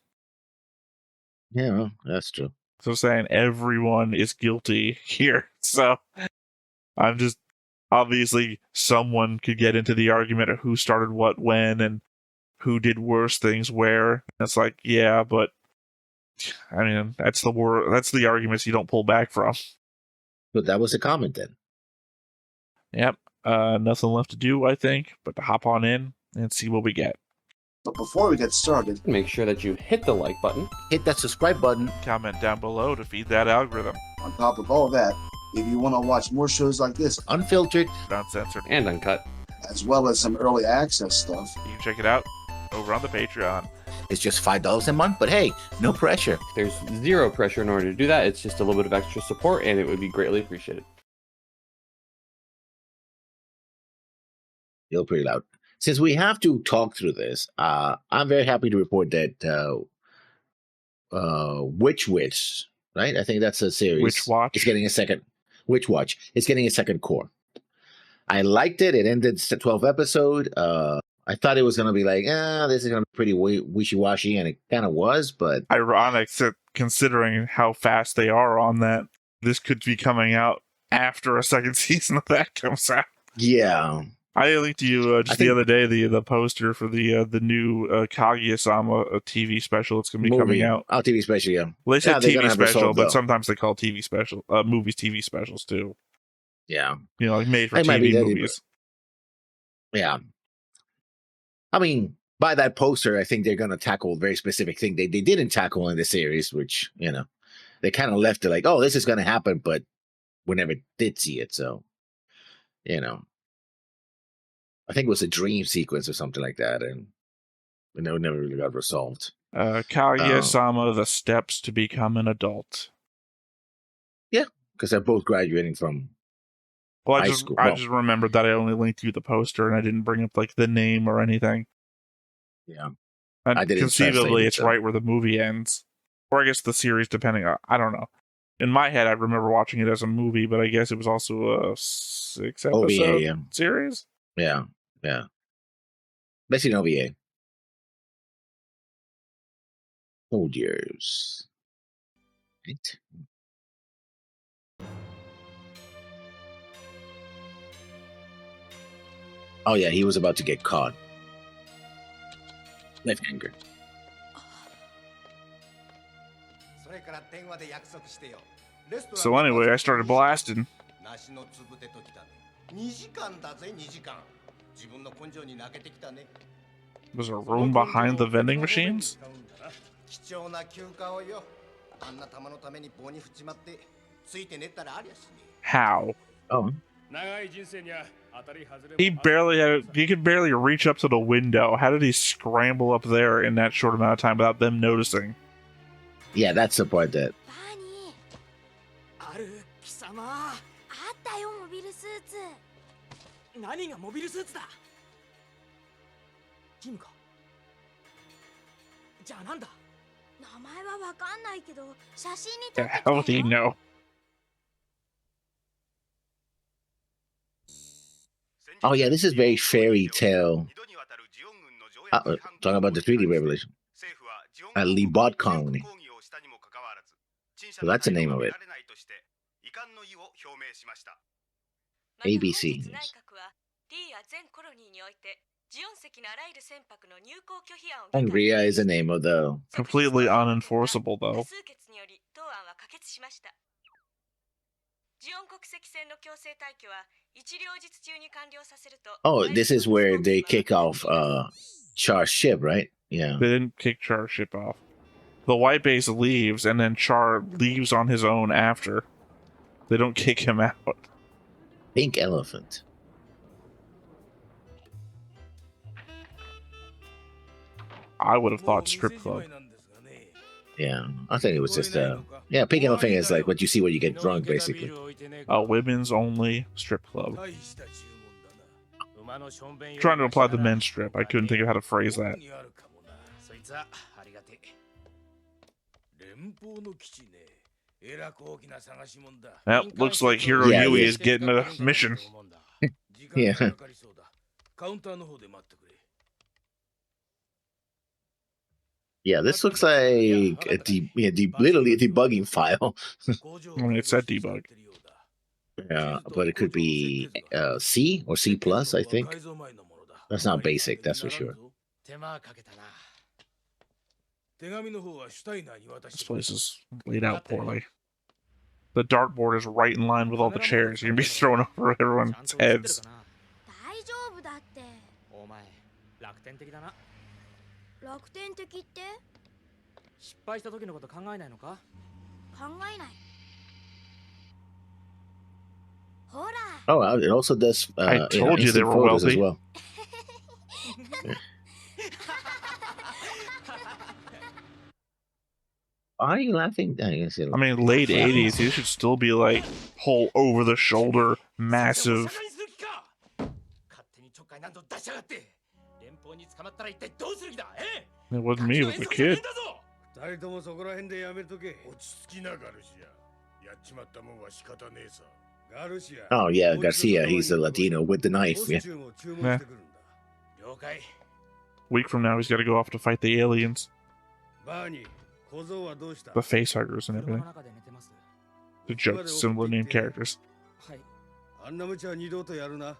A: Yeah, well, that's true.
B: So saying everyone is guilty here. So I'm just, obviously someone could get into the argument of who started what when and who did worse things where. And it's like, yeah, but I mean, that's the arguments you don't pull back from.
A: But that was a comment then.
B: Yep. Nothing left to do, I think, but to hop on in and see what we get.
C: But before we get started,
D: Make sure that you hit the like button.
A: Hit that subscribe button.
B: Comment down below to feed that algorithm.
C: on top of all that, if you want to watch more shows like this,
A: Unfiltered.
B: Uncensored.
D: And uncut.
C: as well as some early access stuff,
B: You can check it out over on the Patreon.
A: It's just $5 a month, but hey, no pressure.
D: There's zero pressure in order to do that. It's just a little bit of extra support, and it would be greatly appreciated.
A: You're pretty loud. Since we have to talk through this, I'm very happy to report that Witch, right? I think that's a series.
B: Witch Watch.
A: It's getting a second. Witch Watch. It's getting a second core. I liked it. It ended 12 episode. I thought it was going to be like, this is going to be pretty wishy-washy, and it kind of was, but...
B: Ironic, considering how fast they are on that. This could be coming out after a second season of that comes out.
A: Yeah.
B: I linked to you the other day the poster for the new Kaguya-sama TV special. It's going to be coming out.
A: Oh, TV special, yeah.
B: Well, they said TV special, but
A: though.
B: Sometimes they call TV special movies TV specials too.
A: Yeah.
B: You know, like made for
A: It might
B: TV
A: be
B: movies.
A: Yeah. I mean, by that poster, I think they're going to tackle a very specific thing they didn't tackle in the series, which, you know, they kind of left it like, oh, this is going to happen, but we never did see it. So, you know, I think it was a dream sequence or something like that, and it never really got resolved.
B: Kaguya-sama, the steps to become an adult.
A: Yeah, because they're both graduating from
B: Well,
A: high school.
B: I just remembered that I only linked you the poster and I didn't bring up like the name or anything.
A: Yeah.
B: And
A: I didn't
B: conceivably,
A: translate it,
B: it's
A: so.
B: right where the movie ends, or I guess the series, depending on. I don't know. In my head, I remember watching it as a movie, but I guess it was also a 6 episode
A: OVA,
B: series.
A: Yeah. Basically an OVA. Hold yours. Right. Oh yeah, he was about to get caught. Cliffhanger.
B: So anyway, I started blasting. Was there a room behind the vending machines? How?
A: Oh.
B: He could barely reach up to the window. How did he scramble up there in that short amount of time without them noticing?
A: Yeah, that's the part that.
E: 何がモビルスーツだジムかじゃあなんだ名前はわかんないけど写真に撮
B: The
E: ってきた
B: hell do you know?
A: Oh yeah, this is very fairy tale. Talking about the 3D revelation. Libot Colony. So that's the name of it. ABC. Yes. Angria is the name of the.
B: Completely unenforceable, though.
A: Oh, this is where they kick off Char's ship, right? Yeah.
B: They didn't kick Char's ship off. The white base leaves, and then Char leaves on his own after. They don't kick him out.
A: Pink elephant.
B: I would have thought strip club.
A: Yeah, I think it was just yeah, pink elephant is like what you see when you get drunk, basically.
B: A women's only strip club. Trying to apply the men's strip. I couldn't think of how to phrase that. Well, looks like Hiro
A: Yeah,
B: Yui
A: yeah.
B: is getting a mission.
A: Yeah. Yeah, this looks like literally a debugging file.
B: I mean, it said debug.
A: Yeah, but it could be C or C plus, I think. That's not basic, that's for sure.
B: This place is laid out poorly. The dartboard is right in line with all the chairs. You're gonna be thrown over everyone's heads.
E: 大丈夫だって。
F: お前楽天的だな。
E: 楽天的って？
F: 失敗した時のこと考えないのか？
E: 考えない。ほら。
A: Oh, it also does.
B: I told you they
A: instant
B: were
A: photos
B: wealthy.
A: as well. Why are you laughing?
B: I mean, late 80s, you should still be like whole over the shoulder, massive.
F: 勝手にちょっかい何度出しやがって。連邦に捕まったら一体どうする気だ？え？
B: It wasn't me, it was the kid.
G: 二人ともそこら辺でやめとけ。落ち着きなガルシア。やっちまったもんは仕方ねえさ。ガルシア。
A: Oh yeah, Garcia. He's the Latino with the knife. Yeah.
B: Yeah.
F: 了解。
B: Week from now, he's got to go off to fight the aliens,
G: バーニー、小僧はどうした？
B: the facehuggers and
F: 車
B: everything.
F: の中で寝てます。
B: The jokes, similar named characters.
F: はい。
G: あんな無茶は二度とやるな。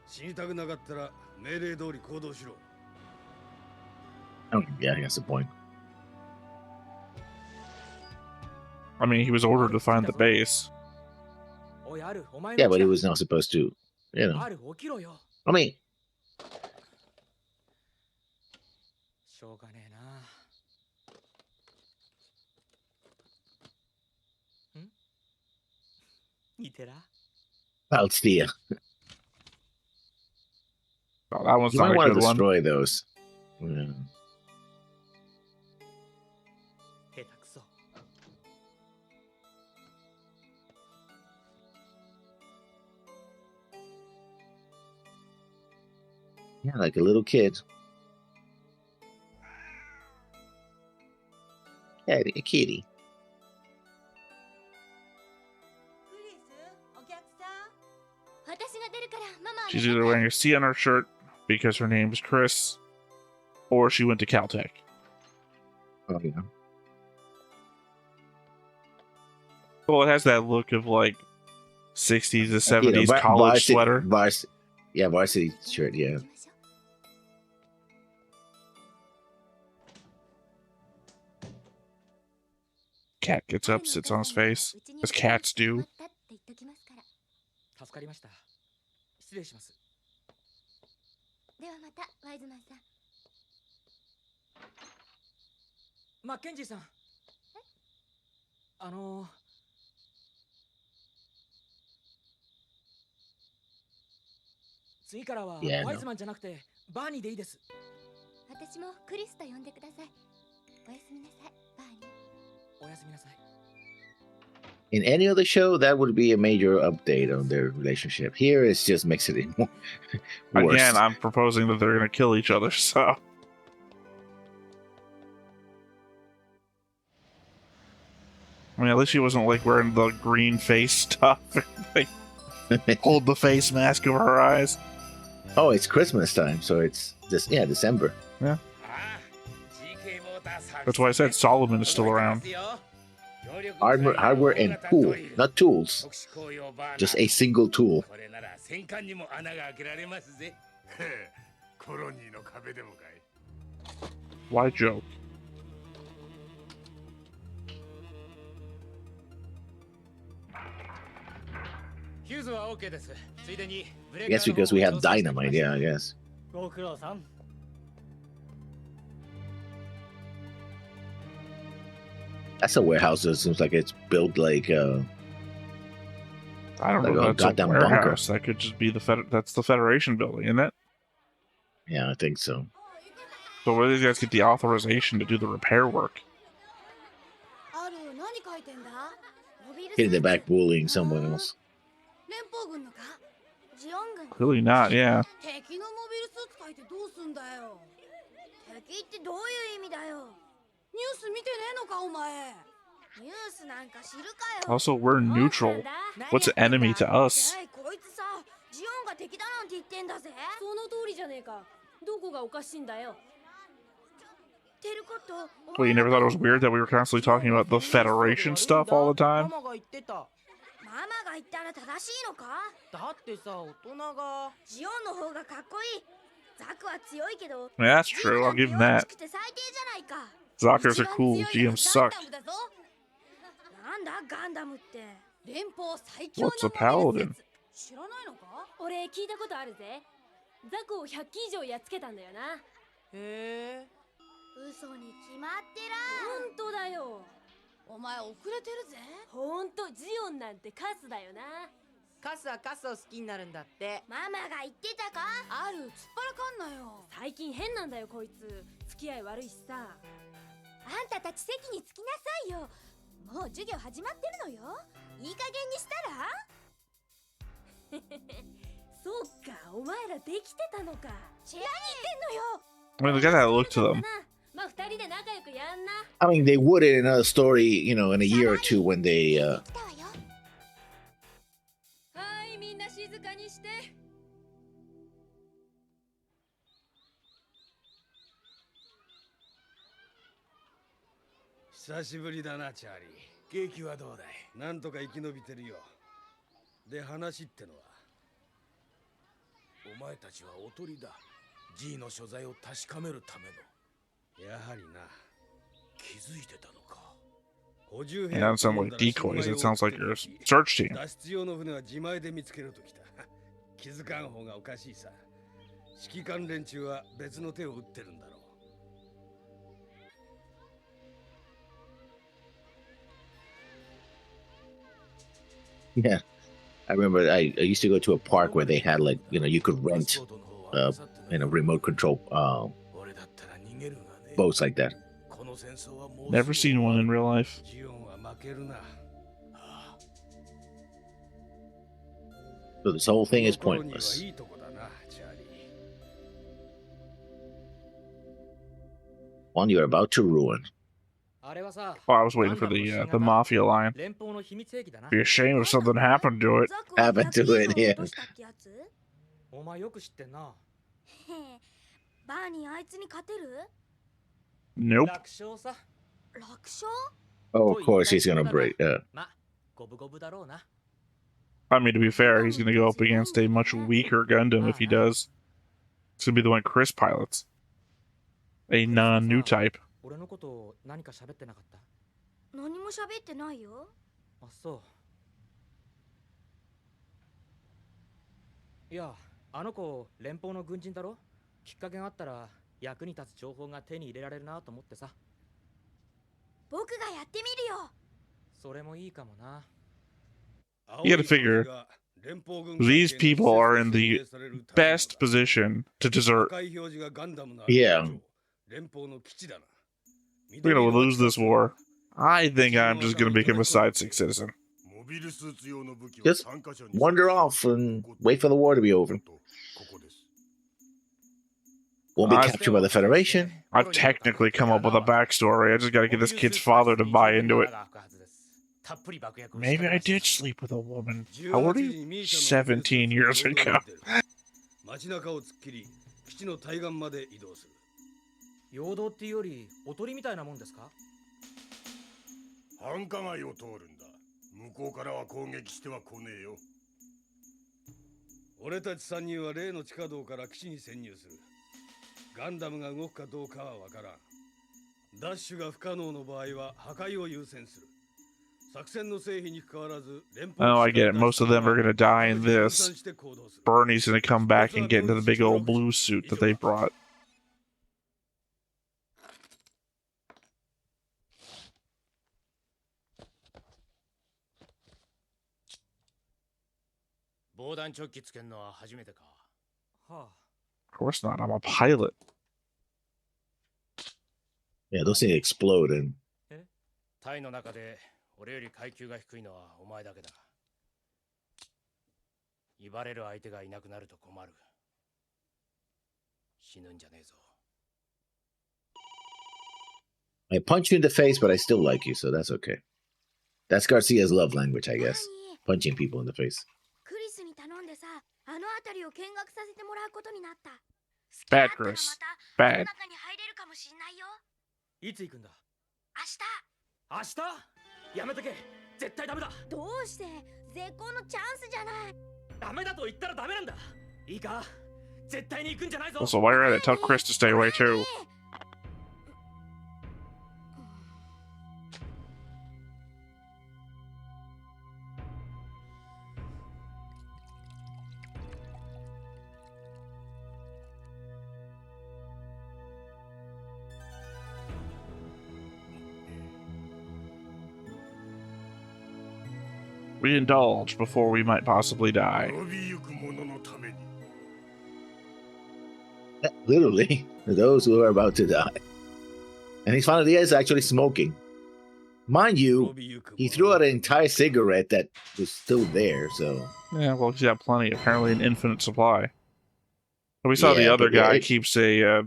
G: 死にたくなかったら命令通り行動しろ。
A: Oh yeah, that's the point.
B: I mean, he was ordered to find the base.
F: おいある、お前
A: Yeah,
F: の
A: but
F: 血
A: he
F: だ。
A: was not supposed to. You know.
F: ある、起きろよ。
A: I mean,
F: しょうがねえな。似てら？
A: Palstia.
B: Oh, that one's
A: You
B: not
A: might
B: a
A: want to
B: good one.
A: destroy those. Yeah.
F: 下手くそ。
A: Yeah, like a little kid. Yeah, a kitty.
E: クリス、お客さん。私が出るからママは寝
B: She's
E: てて。
B: either wearing a C on her shirt because her name is Chris, or she went to Caltech.
A: Oh yeah.
B: Well, it has that look of like 60s to 70s
A: You know,
B: college sweater.
A: Yeah, varsity shirt. Yeah.
E: 行きましょう。
B: Cat gets up, sits on his face, as cats do.
E: 待ったって言っときますから。
F: 助かりました。失礼します。
E: ではまた、ワイズマンさん。
F: マッケンジーさん。次からは
A: Yeah,
F: ワイズマンじゃなくてバーニーでいいです。
E: 私もクリスと呼んでください。おやすみなさい、バーニー。
F: おやすみなさい。
A: In any other show, that would be a major update on their relationship. Here, it's just makes it more worse.
B: Again, I'm proposing that they're going to kill each other, so. I mean, at least she wasn't like wearing the green face stuff. Like, hold the face mask over her eyes.
A: Oh, it's Christmas time, so it's December.
B: That's why I said Solomon is still around.
A: Hardware and tool, not tools. Just a single tool.
B: Why joke?
A: I guess because we have dynamite, yeah, I guess.
F: ご苦労さん。
A: That's a warehouse that seems like it's built like
B: I don't
A: Like
B: know
A: a
B: if that's a
A: goddamn bunker.
B: warehouse. That could just be that's the Federation building, isn't it?
A: yeah, I think so.
B: So where do these guys get the authorization to do the repair work?
E: ある、何書いてんだ？モビルスーツ。
A: Hitting the back bullying someone else.
E: 連邦軍のか？ジオン軍。
B: Clearly not, yeah.
E: 敵のモビルスーツ書いてどうすんだよ。敵ってどういう意味だよ。ニュース見てねえのかお前。ニュースなんか知るかよ。
B: Also, we're neutral. What's an enemy to us?
E: こいつさ、ジオンが敵だなんて言ってんだぜ。
H: その通りじゃねえか。どこがおかしいんだよ。
E: テルコット。
B: Wait, you never thought it was weird that we were constantly talking about the Federation stuff all the time?
F: ママが言ってた。
E: ママが言ったら正しいのか？
F: だってさ、大人が。
E: ジオンの方がかっこいい。ザクは強いけど。
B: Yeah, that's true. I'll give him that.
E: 弱くて最低じゃないか。
B: Zakers are cool. GM suck.
E: なんだガンダムって連邦最強
B: What's a
E: の
B: paladin?
E: 知らないのか？
H: 俺聞いたことあるぜ。ザクを100機以上やっつけたんだよな。
E: へえ。嘘に決まってら。
H: 本当だよ。
E: お前遅れてるぜ。
H: ほんとジオンなんてカスだよな。
I: カスはカスを好きになるんだって。
E: ママが言ってたか？ある、突っ張らかんなよ。
H: 最近変なんだよこいつ。付き合い悪いしさ。
E: あんたたち席に着きなさいよ。もう授業始まってるのよ。いい加減にしたら？
H: そうか、お前らできてたのか。
E: 知らに行
B: I mean, they got that look to them.
H: まあ二人で仲良くやんな。
A: I mean, they would in another story, you know, in a year or two when they
E: ってんのよ。来たわよ。
H: はい、みんな静かにして。
G: 久しぶりだなチャーリー。景気はどうだい？なんとか生き延びてるよ。で話ってのは？
F: お前たちはおとりだ。G の所在を確かめるための。
G: やはりな。
F: 気づいてたのか。
G: 50
B: It doesn't sound like decoys. It sounds like your search team.
G: 脱出用の船は自前で見つけるときた。気づかん方がおかしいさ。指揮官連中は別の手を打ってるんだろう。
A: yeah. I remember I used to go to a park where they had like, you know, you could rent remote control boats like that.
B: Never seen one in real life.
A: So this whole thing is pointless. One you're about to ruin.
B: Oh, I was waiting for the mafia line. Be ashamed if something happened to it.
A: Happened to it, yeah.
I: お前よく知ってんな。
E: バーニーあいつに勝てる？
B: Nope.
I: 楽勝さ。
E: 楽勝？
A: Oh, of course he's gonna break.
I: ま、五分五分だろうな。
B: I mean, to be fair, he's gonna go up against a much weaker Gundam if he does. It's gonna be the one Chris pilots. A non-new type.
I: 俺のこと何か喋ってなかった？
E: 何も喋ってないよ。
I: あ、そう。いや、あの子連邦の軍人だろ？きっかけがあったら役に立つ情報が手に入れられるなと思ってさ。
E: 僕がやってみるよ。
I: それもいいかもな。
B: You gotta figure, these people are in the best position to desert.
A: Yeah.
B: We're gonna lose this war. I think I'm just gonna become a side-stick citizen.
A: Just wander off and wait for the war to be over. Won't be captured by the Federation.
B: I've technically come up with a backstory. I just gotta get this kid's father to buy into it. Maybe I did sleep with a woman. How old are you? 17 years ago.
I: 陽動っていうよりおとりみたいなもんですか？
G: 繁華街を通るんだ。向こうからは攻撃しては来ねえよ。俺たち3人は例の地下道から基地に潜入する。ガンダムが動くかどうかはわからん。ダッシュが不可能の場合は破壊を優先する。作戦の成否に関わらず連邦
B: Oh, I get it. Most of them are gonna die in this. Bernie's gonna come back and get into the big old blue suit that they brought. Of course not. I'm a pilot.
A: Yeah, those things explode and
F: タイの中で俺より階級が低いのはお前だけだ。威張れる相手がいなくなると困る。死ぬんじゃねえぞ。
A: I punch you in the face, but I still like you, so that's okay. That's Garcia's love language, I guess. Punching people in the face.
E: クリスに頼んでさ、あの辺りを見学させてもらうことになった。
B: Bad, Chris. Bad.
E: 中に入れるかもしんないよ。
I: いつ行くんだ？
E: 明日。
I: 明日？やめとけ。絶対ダメだ。
E: どうして？絶好のチャンスじゃない。
I: ダメだと言ったらダメなんだ。いいか？絶対に行くんじゃないぞ。
B: Also, while you're at it, tell Chris to stay away too. We indulge before we might possibly die.
A: Literally, those who are about to die. And he's finally is actually smoking. Mind you, he threw out an entire cigarette that was still there, so...
B: Yeah, well, he's got plenty. Apparently an infinite supply. We saw the other guy keeps the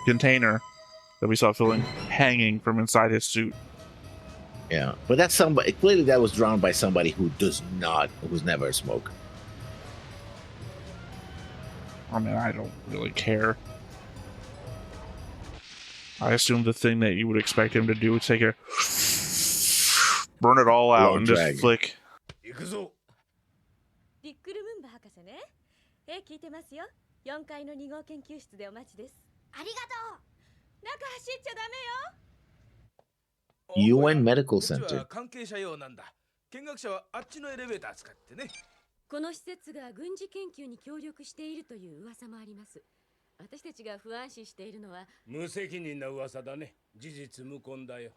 B: container that we saw filling hanging from inside his suit.
A: Yeah, but that's somebody... Clearly that was drawn by somebody who who's never a smoker.
B: I mean, I don't really care. I assume the thing that you would expect him to do is take a... burn it all out and just flick.
H: リックルムンバ博士ね。聞いてますよ。4階の2号研究室でお待ちです。
E: ありがとう。
H: 中走っちゃダメよ。
A: UN Medical Center.
G: 関係者用なんだ。見学者はあっちのエレベーター使ってね。
H: この施設が軍事研究に協力しているという噂もあります。私たちが不安視しているのは
G: 無責任な噂だね。事実無根だよ。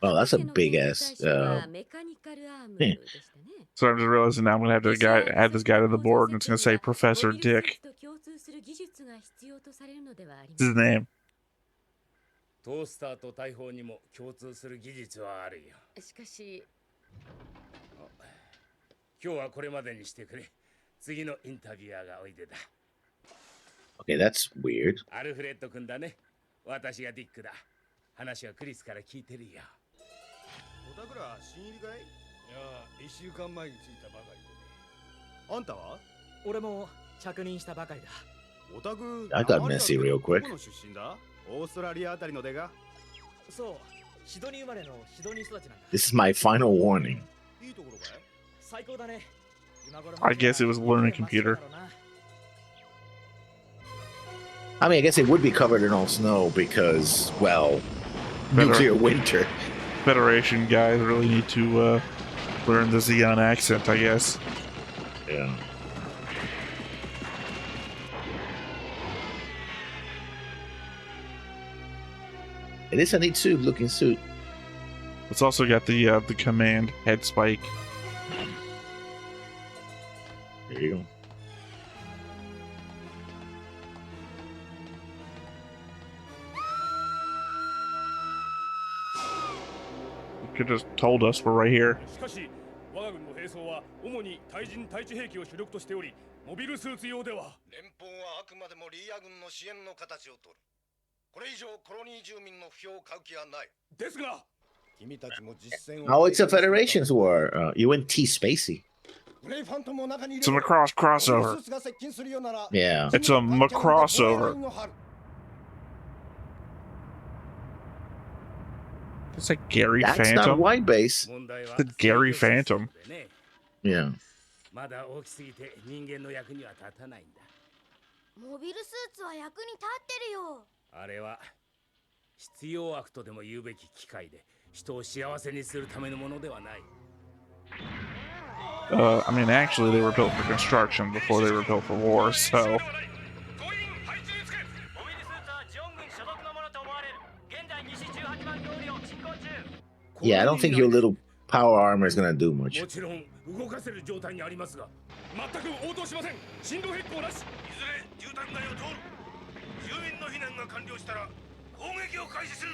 A: Oh, that's a big ass.
B: So I'm just realizing now I'm gonna have to add this guy to the board, and it's gonna say Professor Dick. This is his name.
G: トースターと大砲にも共通する技術はあるよ。
H: しかし、
G: 今日はこれまでにしてくれ。次のインタビュアーがおいでだ。
A: Okay, that's weird.
G: アルフレッド君だね。私がディックだ。話はクリスから聞いてるよ。おたくら新入りかい？いや、1週間前に着いたばかりでね。あんたは？
I: 俺も着任したばかりだ。
G: おたく
A: I got messy real quick.
G: どこの出身だ？オーストラリアあたりの出が？
I: そう、シドニー生まれのシドニー育ちなんだ。
A: This is my final warning.
G: いいところかい？
I: 最高だね。
B: I guess it was a learning computer.
A: I mean, I guess it would be covered in all snow because, well, nuclear winter.
B: Federation guys really need to learn the Xeon accent, I guess.
A: Yeah. It is a neat looking suit.
B: It's also got the command head spike.
A: There you go.
B: You could have just told us we're right here.
G: しかし、我が軍の兵装は主に対人対地兵器を主力としており、モビルスーツ用では連邦はあくまでもリーア軍の支援の形をとる。これ以上コロニー住民の不評を買う気はない。ですが、君たちも実戦を。
A: Oh, it's a Federation's war. UNT Spacey.
B: It's a crossover.
A: Yeah.
B: It's a crossover. It's like Gary
A: That's
B: Phantom.
A: not white base.
B: It's Gary Phantom.
A: Yeah.
G: まだ大きすぎて人間の役には立たないんだ。
E: モビルスーツは役に立ってるよ。
G: あれは必要悪とでも言うべき機械で、人を幸せにするためのものではない。
B: I mean, actually, they were built for construction before they were built for war, so.
A: Yeah, I don't think your little power armor is gonna do much.
G: もちろん動かせる状態にありますが、全く応答しません。進路変更なし。いずれ住宅街を通る。住民の避難が完了したら攻撃を開始する。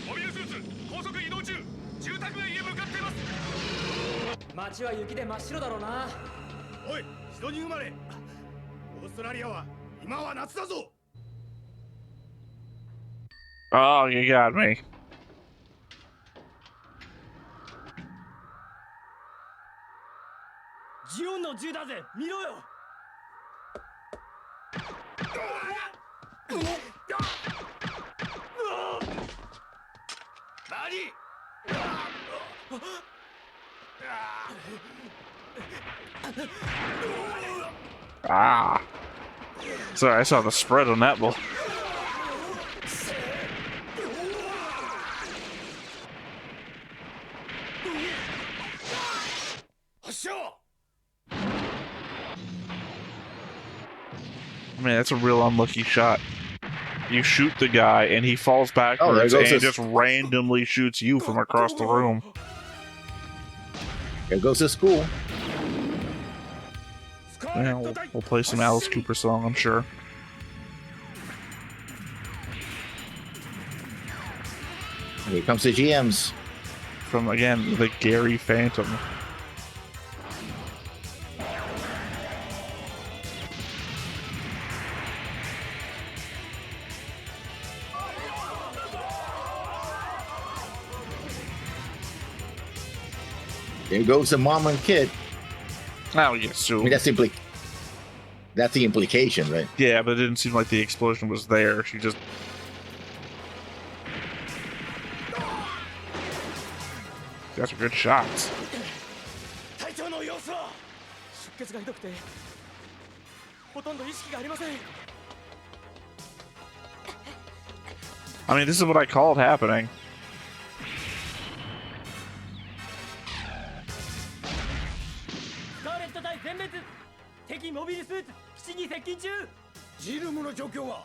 G: モビルスーツ高速移動中。住宅街へ向かっています。
I: 街は雪で真っ白だろうな。
G: おい、シドニー生まれ。オーストラリアは今は夏だぞ。
B: Oh, you got me.
I: ジオンの銃だぜ、見ろよ。
G: 何
B: Ah. Sorry, I saw the spread on that bull. Man, that's a real unlucky shot. You shoot the guy, and he falls backwards
A: goes
B: and
A: this-
B: just randomly shoots you from across the room.
A: There goes to school.
B: Yeah, we'll play some Alice Cooper song, I'm sure.
A: Here comes the GMs.
B: From, again, the Gary Phantom.
A: There goes the mom and kid.
B: Oh, yes, so...
A: I mean, that's the implication, right?
B: Yeah, but it didn't seem like the explosion was there. She just... That's a good shots.
I: 隊長の様子は出血がひどくてほとんど意識がありません
B: I mean, this is what I called happening.
I: スカーレット隊全滅敵モビルスーツ基地に接近中
G: ジルムの状況は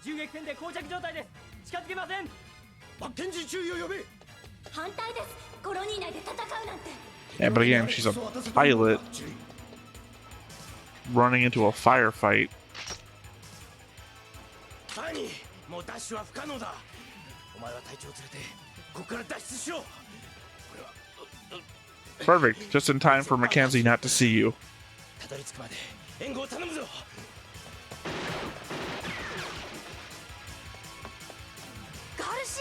I: 銃撃戦で膠着状態です近づけません
G: マッケンジー注意を呼べ
E: 反対ですコロニー内で戦うなんて
B: Yeah, but again, she's a pilot running into a firefight.
F: バニーもうダッシュは不可能だお前は隊長を連れてここから脱出しろ
B: Perfect. Just in time for Mackenzie not to see you.
F: たどり着くまで援護を頼むぞ
E: ガルシ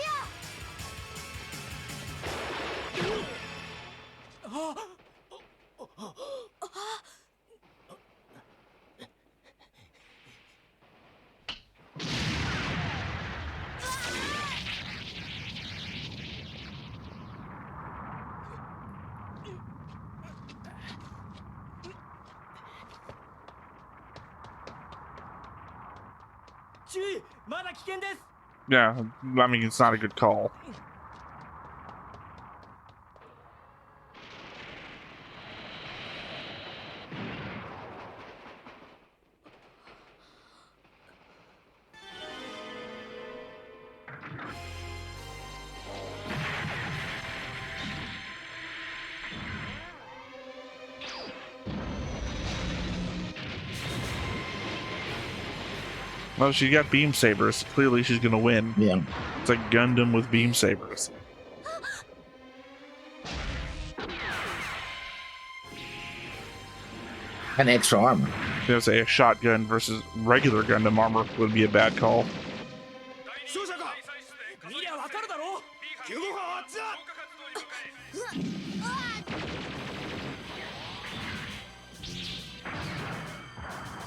I: 注意まだ危険です
B: Yeah, I mean, it's not a good call. Well, she got beam sabers. Clearly, she's gonna win.
A: Yeah.
B: It's like Gundam with beam sabers.
A: And extra armor.
B: I was gonna say a shotgun versus regular Gundam armor would be a bad call.
G: 勝者か
I: 見りゃわかるだろ
G: 救護班あっちだ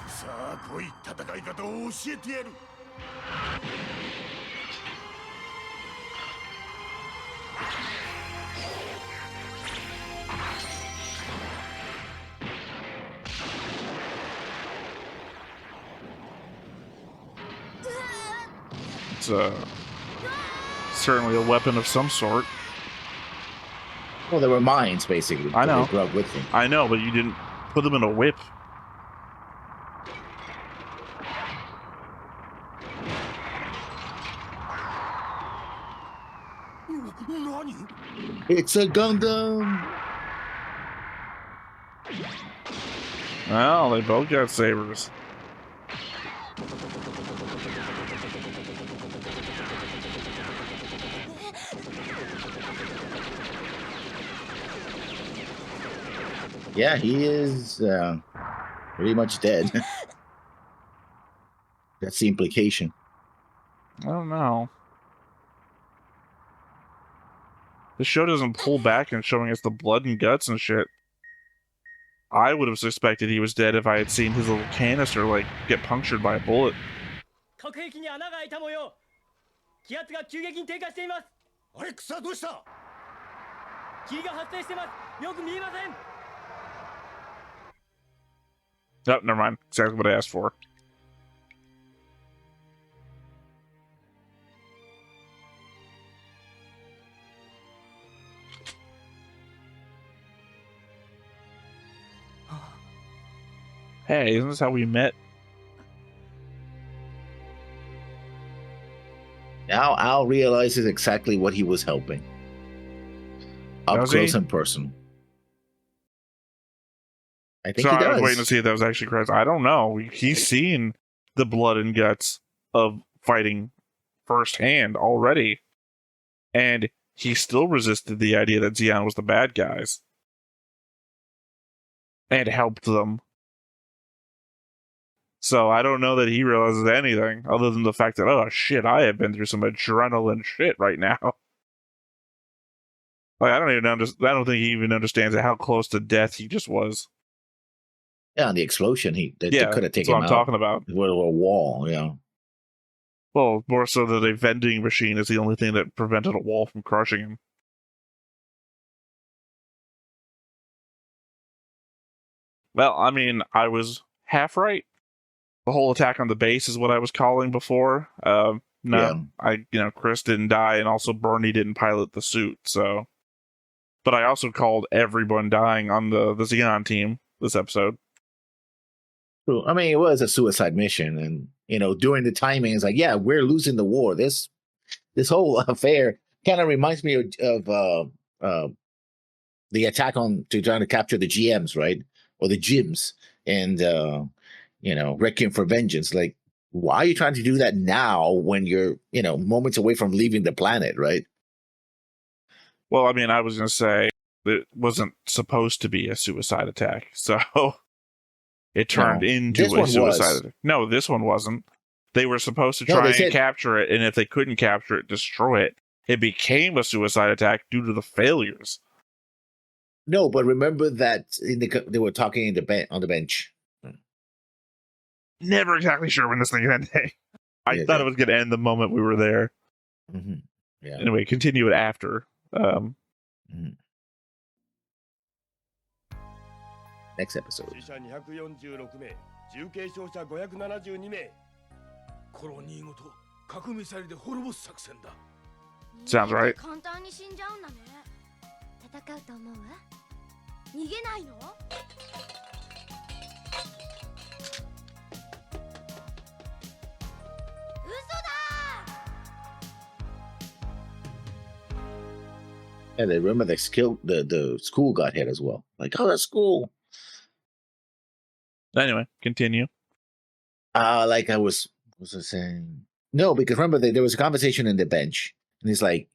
G: さあ来い戦い方を教えてやる
B: It's certainly a weapon of some sort.
A: Well, they were mines, basically.
B: I know.
A: They grew up with them.
B: I know, but you didn't put them in a whip.
A: It's a Gundam!
B: Well, they both got sabers.
A: Yeah, he is pretty much dead. That's the implication.
B: I don't know. The show doesn't pull back and showing us the blood and guts and shit. I would have suspected he was dead if I had seen his little canister, like, get punctured by a bullet.
I: 核兵器に穴が開いた模様気圧が急激に低下しています
G: アレックスはどうした
I: 霧が発生してますよく見えません
B: Oh, never mind. Exactly what I asked for. Hey, isn't this how we met?
A: Al realizes exactly what he was helping. Up
B: Does
A: close
B: he?
A: and personal. I think
B: So
A: he
B: I was
A: does.
B: waiting to see if that was actually correct. I don't know. He's seen the blood and guts of fighting firsthand already, and he still resisted the idea that Zeon was the bad guys and helped them. So I don't know that he realizes anything other than the fact that, oh shit, I have been through some adrenaline shit right now. Like I don't think he even understands how close to death he just was.
A: Yeah, the explosion. They
B: Yeah,
A: could have
B: that's
A: taken
B: what
A: him
B: I'm
A: out
B: talking about.
A: with a wall. Yeah.
B: Well, more so that a vending machine is the only thing that prevented a wall from crushing him. Well, I mean, I was half right. The whole attack on the base is what I was calling before. No,
A: Yeah.
B: Chris didn't die, and also Bernie didn't pilot the suit. So, but I also called everyone dying on the Xeon team this episode.
A: True. I mean, it was a suicide mission, and during the timing, it's like, yeah, we're losing the war. This whole affair kind of reminds me of the attack to trying to capture the GMs, right, or the gyms, and Requiem for Vengeance. Like, why are you trying to do that now when you're moments away from leaving the planet, right?
B: Well, I mean, I was going to say it wasn't supposed to be a suicide attack, so it turned into a suicide attack. No, this one wasn't. They were supposed to try and capture it, and if they couldn't capture it, destroy it. It became a suicide attack due to the failures.
A: No, but remember that they were talking on the bench.
B: Never exactly sure when this thing ended. I thought it was going to end the moment we were there.
A: Mm-hmm. Yeah.
B: Anyway, continue it after.
A: Next episode.
B: Sounds right.
E: 簡単に死んじゃうんだね。戦うと思う？逃げないの？
A: Yeah, they remember the school got hit as well. Like, oh, that's school.
B: Anyway, continue.
A: Like what was I saying? No, because remember there was a conversation in the bench, and he's like,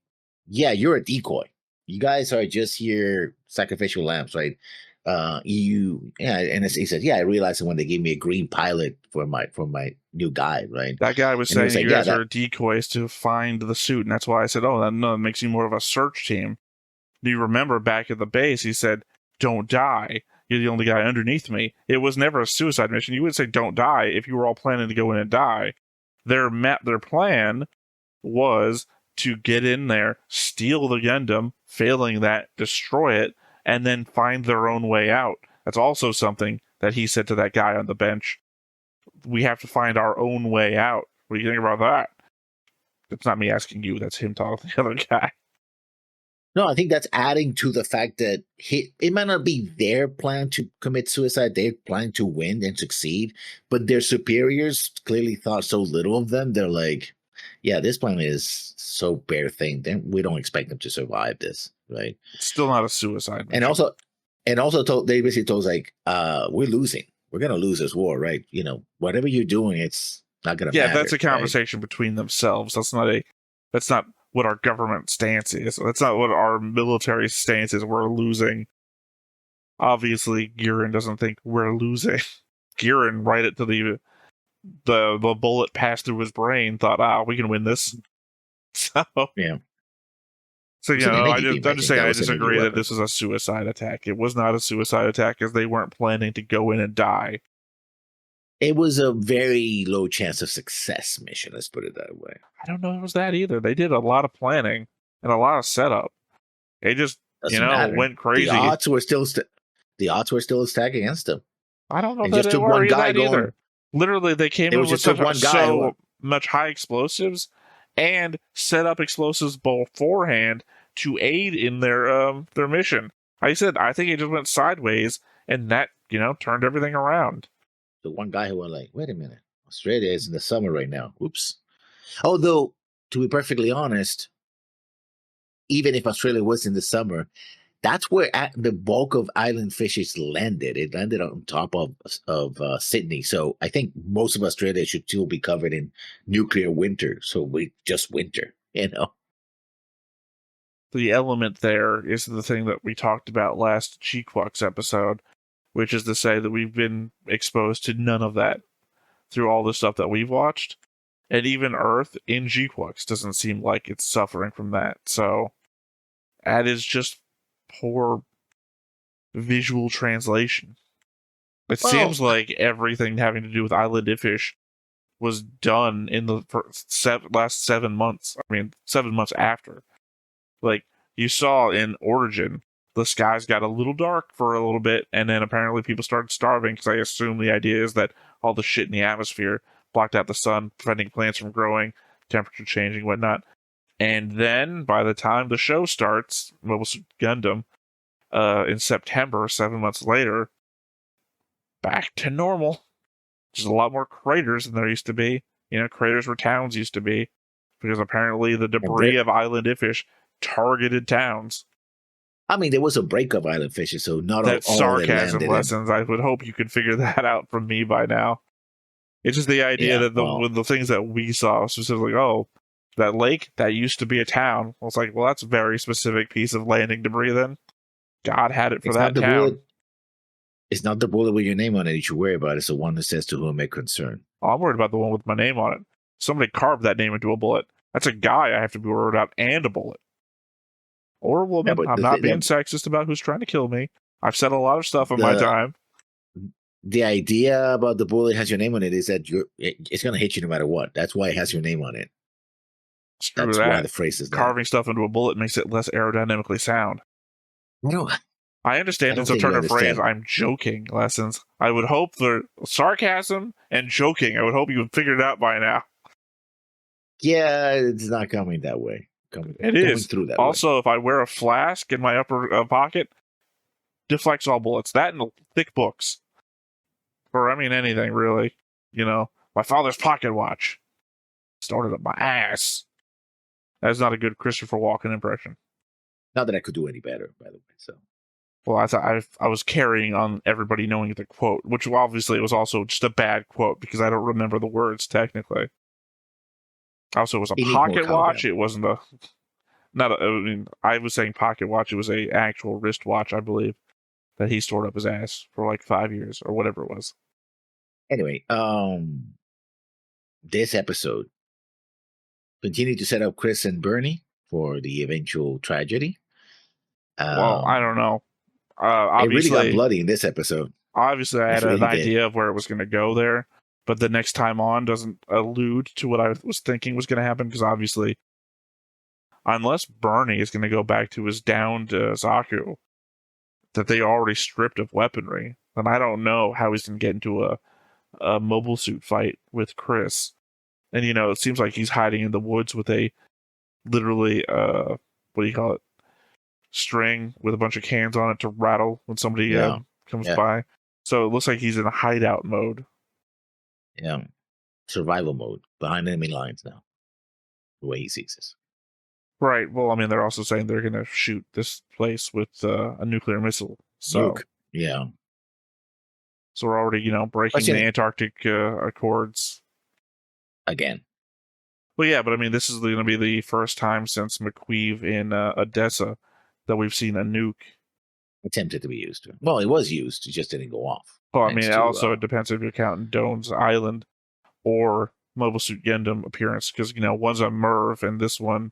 A: "Yeah, you're a decoy. You guys are just here sacrificial lambs, right? And he said, yeah, I realized it when they gave me a green pilot for my new guy, right?
B: That guy was saying you guys are decoys to find the suit, and that's why I said, oh, that makes you more of a search team. Do you remember back at the base, he said, don't die. You're the only guy underneath me. It was never a suicide mission. You would say don't die if you were all planning to go in and die. Their plan was to get in there, steal the Gundam, failing that, destroy it, and then find their own way out. That's also something that he said to that guy on the bench. We have to find our own way out. What do you think about that? That's not me asking you. That's him talking to the other guy.
A: No, I think that's adding to the fact that it might not be their plan to commit suicide. They're planning to win and succeed, but their superiors clearly thought so little of them. They're like, yeah, this plan is so bare thing. Then we don't expect them to survive this, right?
B: It's still not a suicide mission.
A: And also they basically told us, like, we're losing. We're gonna lose this war, right? Whatever you're doing, it's not gonna matter.
B: Yeah, that's a conversation between themselves. That's not what our government stance is. That's not what our military stance is. We're losing. Obviously, Giran doesn't think we're losing. Giran, right it to the bullet passed through his brain, thought, we can win this. So
A: yeah.
B: So I'm just saying, I disagree that this was a suicide attack. It was not a suicide attack, because they weren't planning to go in and die.
A: It was a very low chance of success mission. Let's put it that way.
B: I don't know if it was that either. They did a lot of planning and a lot of setup. It just went crazy.
A: The odds were still stacked against them.
B: I don't know. It just took one guy either. Literally, they came in with so much high explosives and set up explosives beforehand to aid in their mission. I said, I think it just went sideways, and that turned everything around.
A: The one guy who was like, wait a minute, Australia is in the summer right now. Oops. Although, to be perfectly honest, even if Australia was in the summer, that's where the bulk of island fishes landed. It landed on top of Sydney. So I think most of Australia should still be covered in nuclear winter. So we just winter, you know.
B: The element there is the thing that we talked about last Cheekwux episode, which is to say that we've been exposed to none of that through all the stuff that we've watched. And even Earth in Cheekwux doesn't seem like it's suffering from that. So that is just poor visual translation. It seems like everything having to do with island fish was done in the last 7 months. I mean, 7 months after. Like, you saw in Origin, the skies got a little dark for a little bit, and then apparently people started starving, because I assume the idea is that all the shit in the atmosphere blocked out the sun, preventing plants from growing, temperature changing, whatnot. And then, by the time the show starts, Mobile Suit Gundam, in September, 7 months later, back to normal. There's a lot more craters than there used to be. You know, craters where towns used to be, because apparently the debris of island fish targeted towns.
A: I mean, there was a break of island fishes, so not
B: That's
A: all
B: sarcasm
A: landed
B: lessons. I would hope you could figure that out from me by now. It's just the idea that the things that we saw, specifically, oh, that lake, that used to be a town. Well, it's like, well, that's a very specific piece of landing debris then. God had it for that town.
A: Bullet. It's not the bullet with your name on it you should worry about. It's the one that says to whom it concern.
B: Oh, I'm worried about the one with my name on it. Somebody carved that name into a bullet. That's a guy I have to be worried about, and a bullet. Or a woman. I'm not being sexist about who's trying to kill me. I've said a lot of stuff in my time.
A: The idea about the bullet has your name on it is that it's going to hit you no matter what. That's why it has your name on it.
B: That's why the phrase is carving stuff into a bullet makes it less aerodynamically sound. I understand it's a turn of phrase. I'm joking, Lessons. I would hope for sarcasm and joking. I would hope you would figure it out by now.
A: Yeah, it's not coming that way.
B: It is. Through that also, if I wear a flask in my upper pocket, deflects all bullets. That and thick books. Or, I mean, anything, really. You know, my father's pocket watch. Started up my ass. That's not a good Christopher Walken impression.
A: Not that I could do any better, by the way. So,
B: well, I was carrying on everybody knowing the quote, which obviously was also just a bad quote because I don't remember the words technically. Also, it was a pocket watch. It wasn't a. I mean, I was saying pocket watch. It was a actual wrist watch, I believe, that he stored up his ass for like 5 years or whatever it was.
A: Anyway, this episode continued to set up Chris and Bernie for the eventual tragedy.
B: Well, I don't know.
A: Obviously, it really got bloody in this episode.
B: Obviously, I had an idea of where it was going to go there, but the next time on doesn't allude to what I was thinking was going to happen, because obviously, unless Bernie is going to go back to his downed Zaku that they already stripped of weaponry, then I don't know how he's going to get into a mobile suit fight with Chris. And, you know, it seems like he's hiding in the woods with a literally, what do you call it? String with a bunch of cans on it to rattle when somebody comes by. So it looks like he's in a hideout mode.
A: Yeah. Survival mode. Behind enemy lines now. The way he sees this.
B: Right. Well, I mean, they're also saying they're going to shoot this place with a nuclear missile. So,
A: Nuke. Yeah.
B: So we're already, you know, breaking the Antarctic Accords.
A: Again.
B: Well, yeah, but I mean, this is going to be the first time since McQueeve in Odessa that we've seen a nuke
A: attempted to be used. Well, it was used, it just didn't go off.
B: Well, I mean, it depends if you're counting Doan's Island or Mobile Suit Gundam appearance, because, you know, one's a MIRV and this one,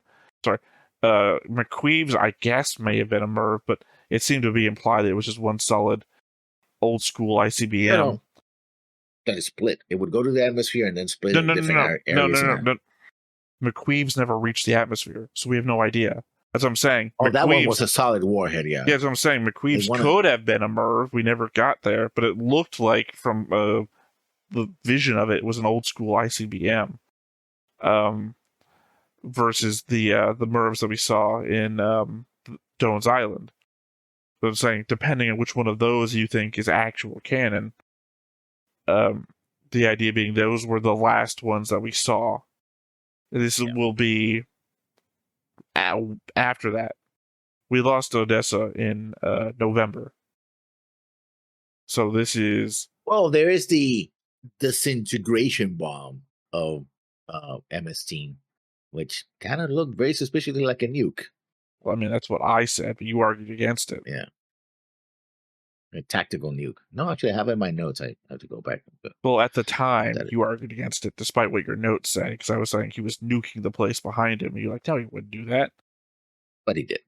B: McQueeve's, I guess, may have been a MIRV, but it seemed to be implied that it was just one solid old school ICBM.
A: Kind of split. It would go to the atmosphere and then split in different areas.
B: No. McQueeve's never reached the atmosphere, so we have no idea. That's what I'm saying.
A: Oh, that one was a solid warhead, yeah.
B: Yeah, that's what I'm saying. McQueeve's could have been a MIRV. We never got there, but it looked like, from the vision of it, it was an old school ICBM. Versus the MIRVs that we saw in Doan's Island. But I'm saying, depending on which one of those you think is actual canon, the idea being those were the last ones that we saw This will be after that. We lost Odessa in November. So this is...
A: Well, there is the disintegration bomb of MS-13, which kind of looked very suspiciously like a nuke.
B: Well, I mean, that's what I said, but you argued against it.
A: Yeah. A tactical nuke. No, actually, I have it in my notes. I have to go back.
B: Well, at the time, you argued against it, despite what your notes say, because I was saying he was nuking the place behind him. And you're like, no, he wouldn't do that.
A: But he did.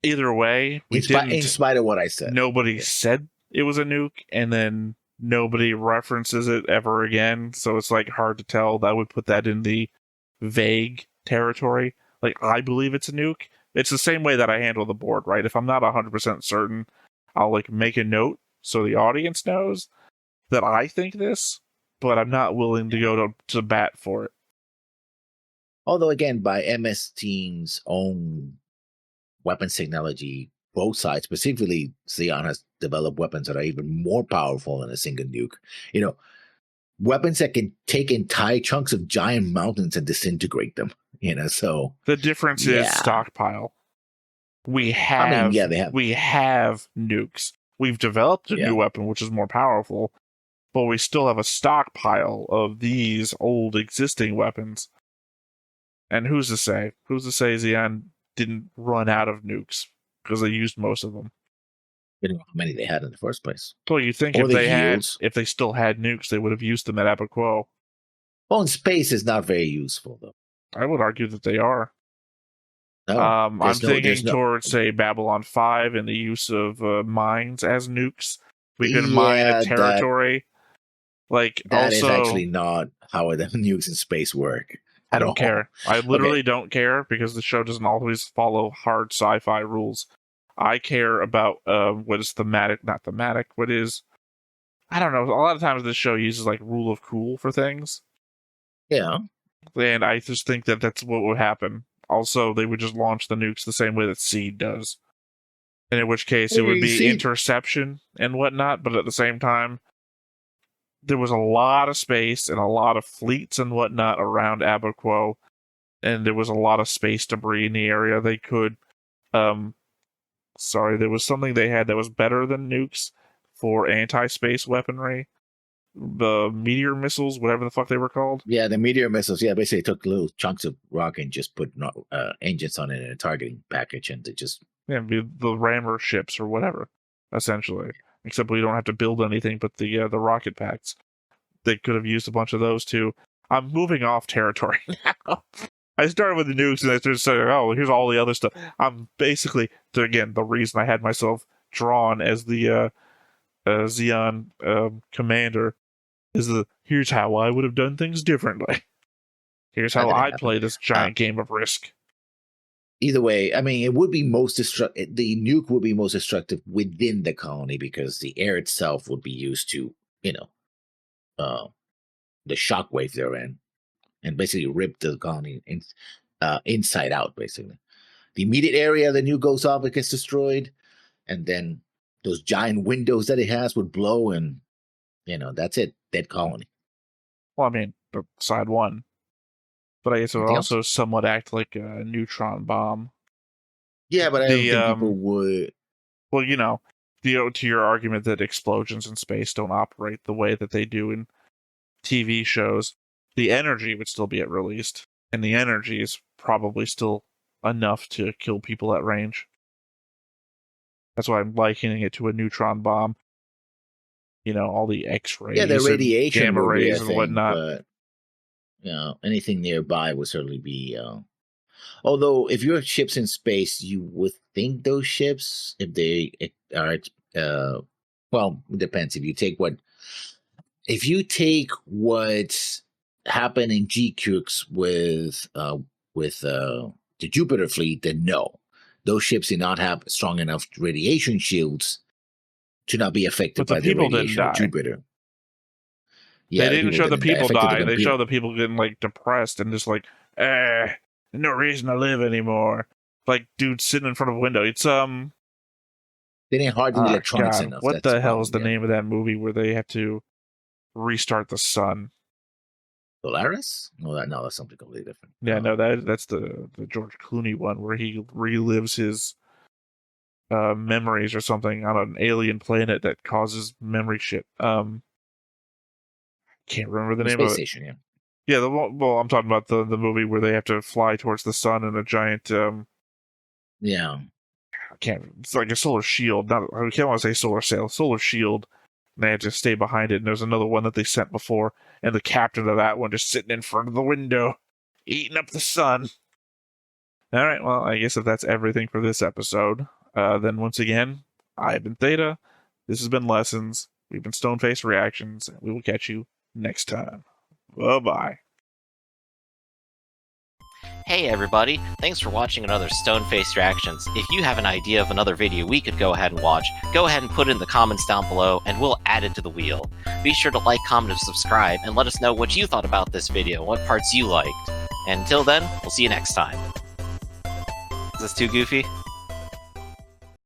B: Either way,
A: in spite of what I said.
B: Nobody said it was a nuke, and then nobody references it ever again. So it's like hard to tell. That would put that in the vague territory. Like, I believe it's a nuke. It's the same way that I handle the board, right? If I'm not 100% certain, I'll like make a note so the audience knows that I think this, but I'm not willing to go to bat for it.
A: Although, again, by MS-13's own weapons technology, both sides, specifically Zeon, has developed weapons that are even more powerful than a single nuke. You know, weapons that can take entire chunks of giant mountains and disintegrate them. You know, so
B: the difference is stockpile. We have,
A: they have.
B: We have nukes. We've developed a new weapon which is more powerful, but we still have a stockpile of these old existing weapons. And who's to say? Who's to say Zeon didn't run out of nukes because they used most of them?
A: We don't know how many they had in the first place.
B: Well, you think if they still had nukes, they would have used them at Abaquo.
A: Well, in space is not very useful, though.
B: I would argue that they are.
A: No,
B: I'm thinking towards, say, Babylon 5 and the use of mines as nukes. We can mine a territory.
A: That is actually not how the nukes in space work.
B: I don't care. I literally don't care because the show doesn't always follow hard sci-fi rules. I care about what is thematic, not thematic. What is... I don't know. A lot of times this show uses like rule of cool for things.
A: Yeah.
B: And I just think that that's what would happen. Also, they would just launch the nukes the same way that Seed does. And in which case, it would be interception and whatnot, but at the same time, there was a lot of space and a lot of fleets and whatnot around Abaquo, and there was a lot of space debris in the area. They could... there was something they had that was better than nukes for anti-space weaponry. The meteor missiles, whatever the fuck they were called.
A: Yeah, the meteor missiles. Yeah, basically took little chunks of rock and just put engines on it in a targeting package, and they just
B: the rammer ships or whatever, essentially. Except we don't have to build anything but the rocket packs. They could have used a bunch of those too. I'm moving off territory now. I started with the nukes, and I just said, "Oh, here's all the other stuff." I'm basically, again, the reason I had myself drawn as the Zeon commander is here's how I would have done things differently. Here's how I'd play this giant game of Risk.
A: Either way, I mean, it would be most destructive. The nuke would be most destructive within the colony because the air itself would be used to, the shockwave they're in, and basically rip the colony inside out. Basically, the immediate area the nuke goes off, it gets destroyed, and then those giant windows that it has would blow, and that's it. Dead colony.
B: Well, I mean, side one. But I guess it would also somewhat act like a neutron bomb.
A: Yeah, but I don't think people would.
B: Well, to your argument that explosions in space don't operate the way that they do in TV shows, the energy would still be at released. And the energy is probably still enough to kill people at range. That's why I'm likening it to a neutron bomb. All the X-rays,
A: the radiation,
B: gamma rays, and whatnot.
A: But, anything nearby would certainly be. Although, if your ship's in space, you would think those ships, if they are, well, it depends. If you take what happened in GQX with the Jupiter fleet, then no, those ships did not have strong enough radiation shields to not be affected by the radiation of Jupiter.
B: Yeah, they didn't show the people die. They show the people getting depressed and just no reason to live anymore. Like dudes sitting in front of a window. It's
A: they didn't harden the electronics enough.
B: What the hell is the name of that movie where they have to restart the sun?
A: Solaris? No, that's something completely different.
B: Yeah, no, that's the George Clooney one where he relives his memories or something on an alien planet that causes memory shit. Can't remember the name
A: Space
B: of it.
A: Station, yeah.
B: Yeah, well, I'm talking about the movie where they have to fly towards the sun in a giant.
A: Yeah.
B: I can't. It's like a solar shield. I can't want to say solar sail. Solar shield. And they have to stay behind it. And there's another one that they sent before, and the captain of that one just sitting in front of the window, eating up the sun. All right. Well, I guess if that's everything for this episode, then once again, I've been Theta. This has been Lessons. We've been Stoneface Reactions. And we will catch you next time. Bye-bye.
J: Hey everybody, thanks for watching another Stoneface Reactions. If you have an idea of another video we could go ahead and watch, go ahead and put it in the comments down below and we'll add it to the wheel. Be sure to like, comment, and subscribe and let us know what you thought about this video and what parts you liked. And until then, we'll see you next time. Is this too goofy?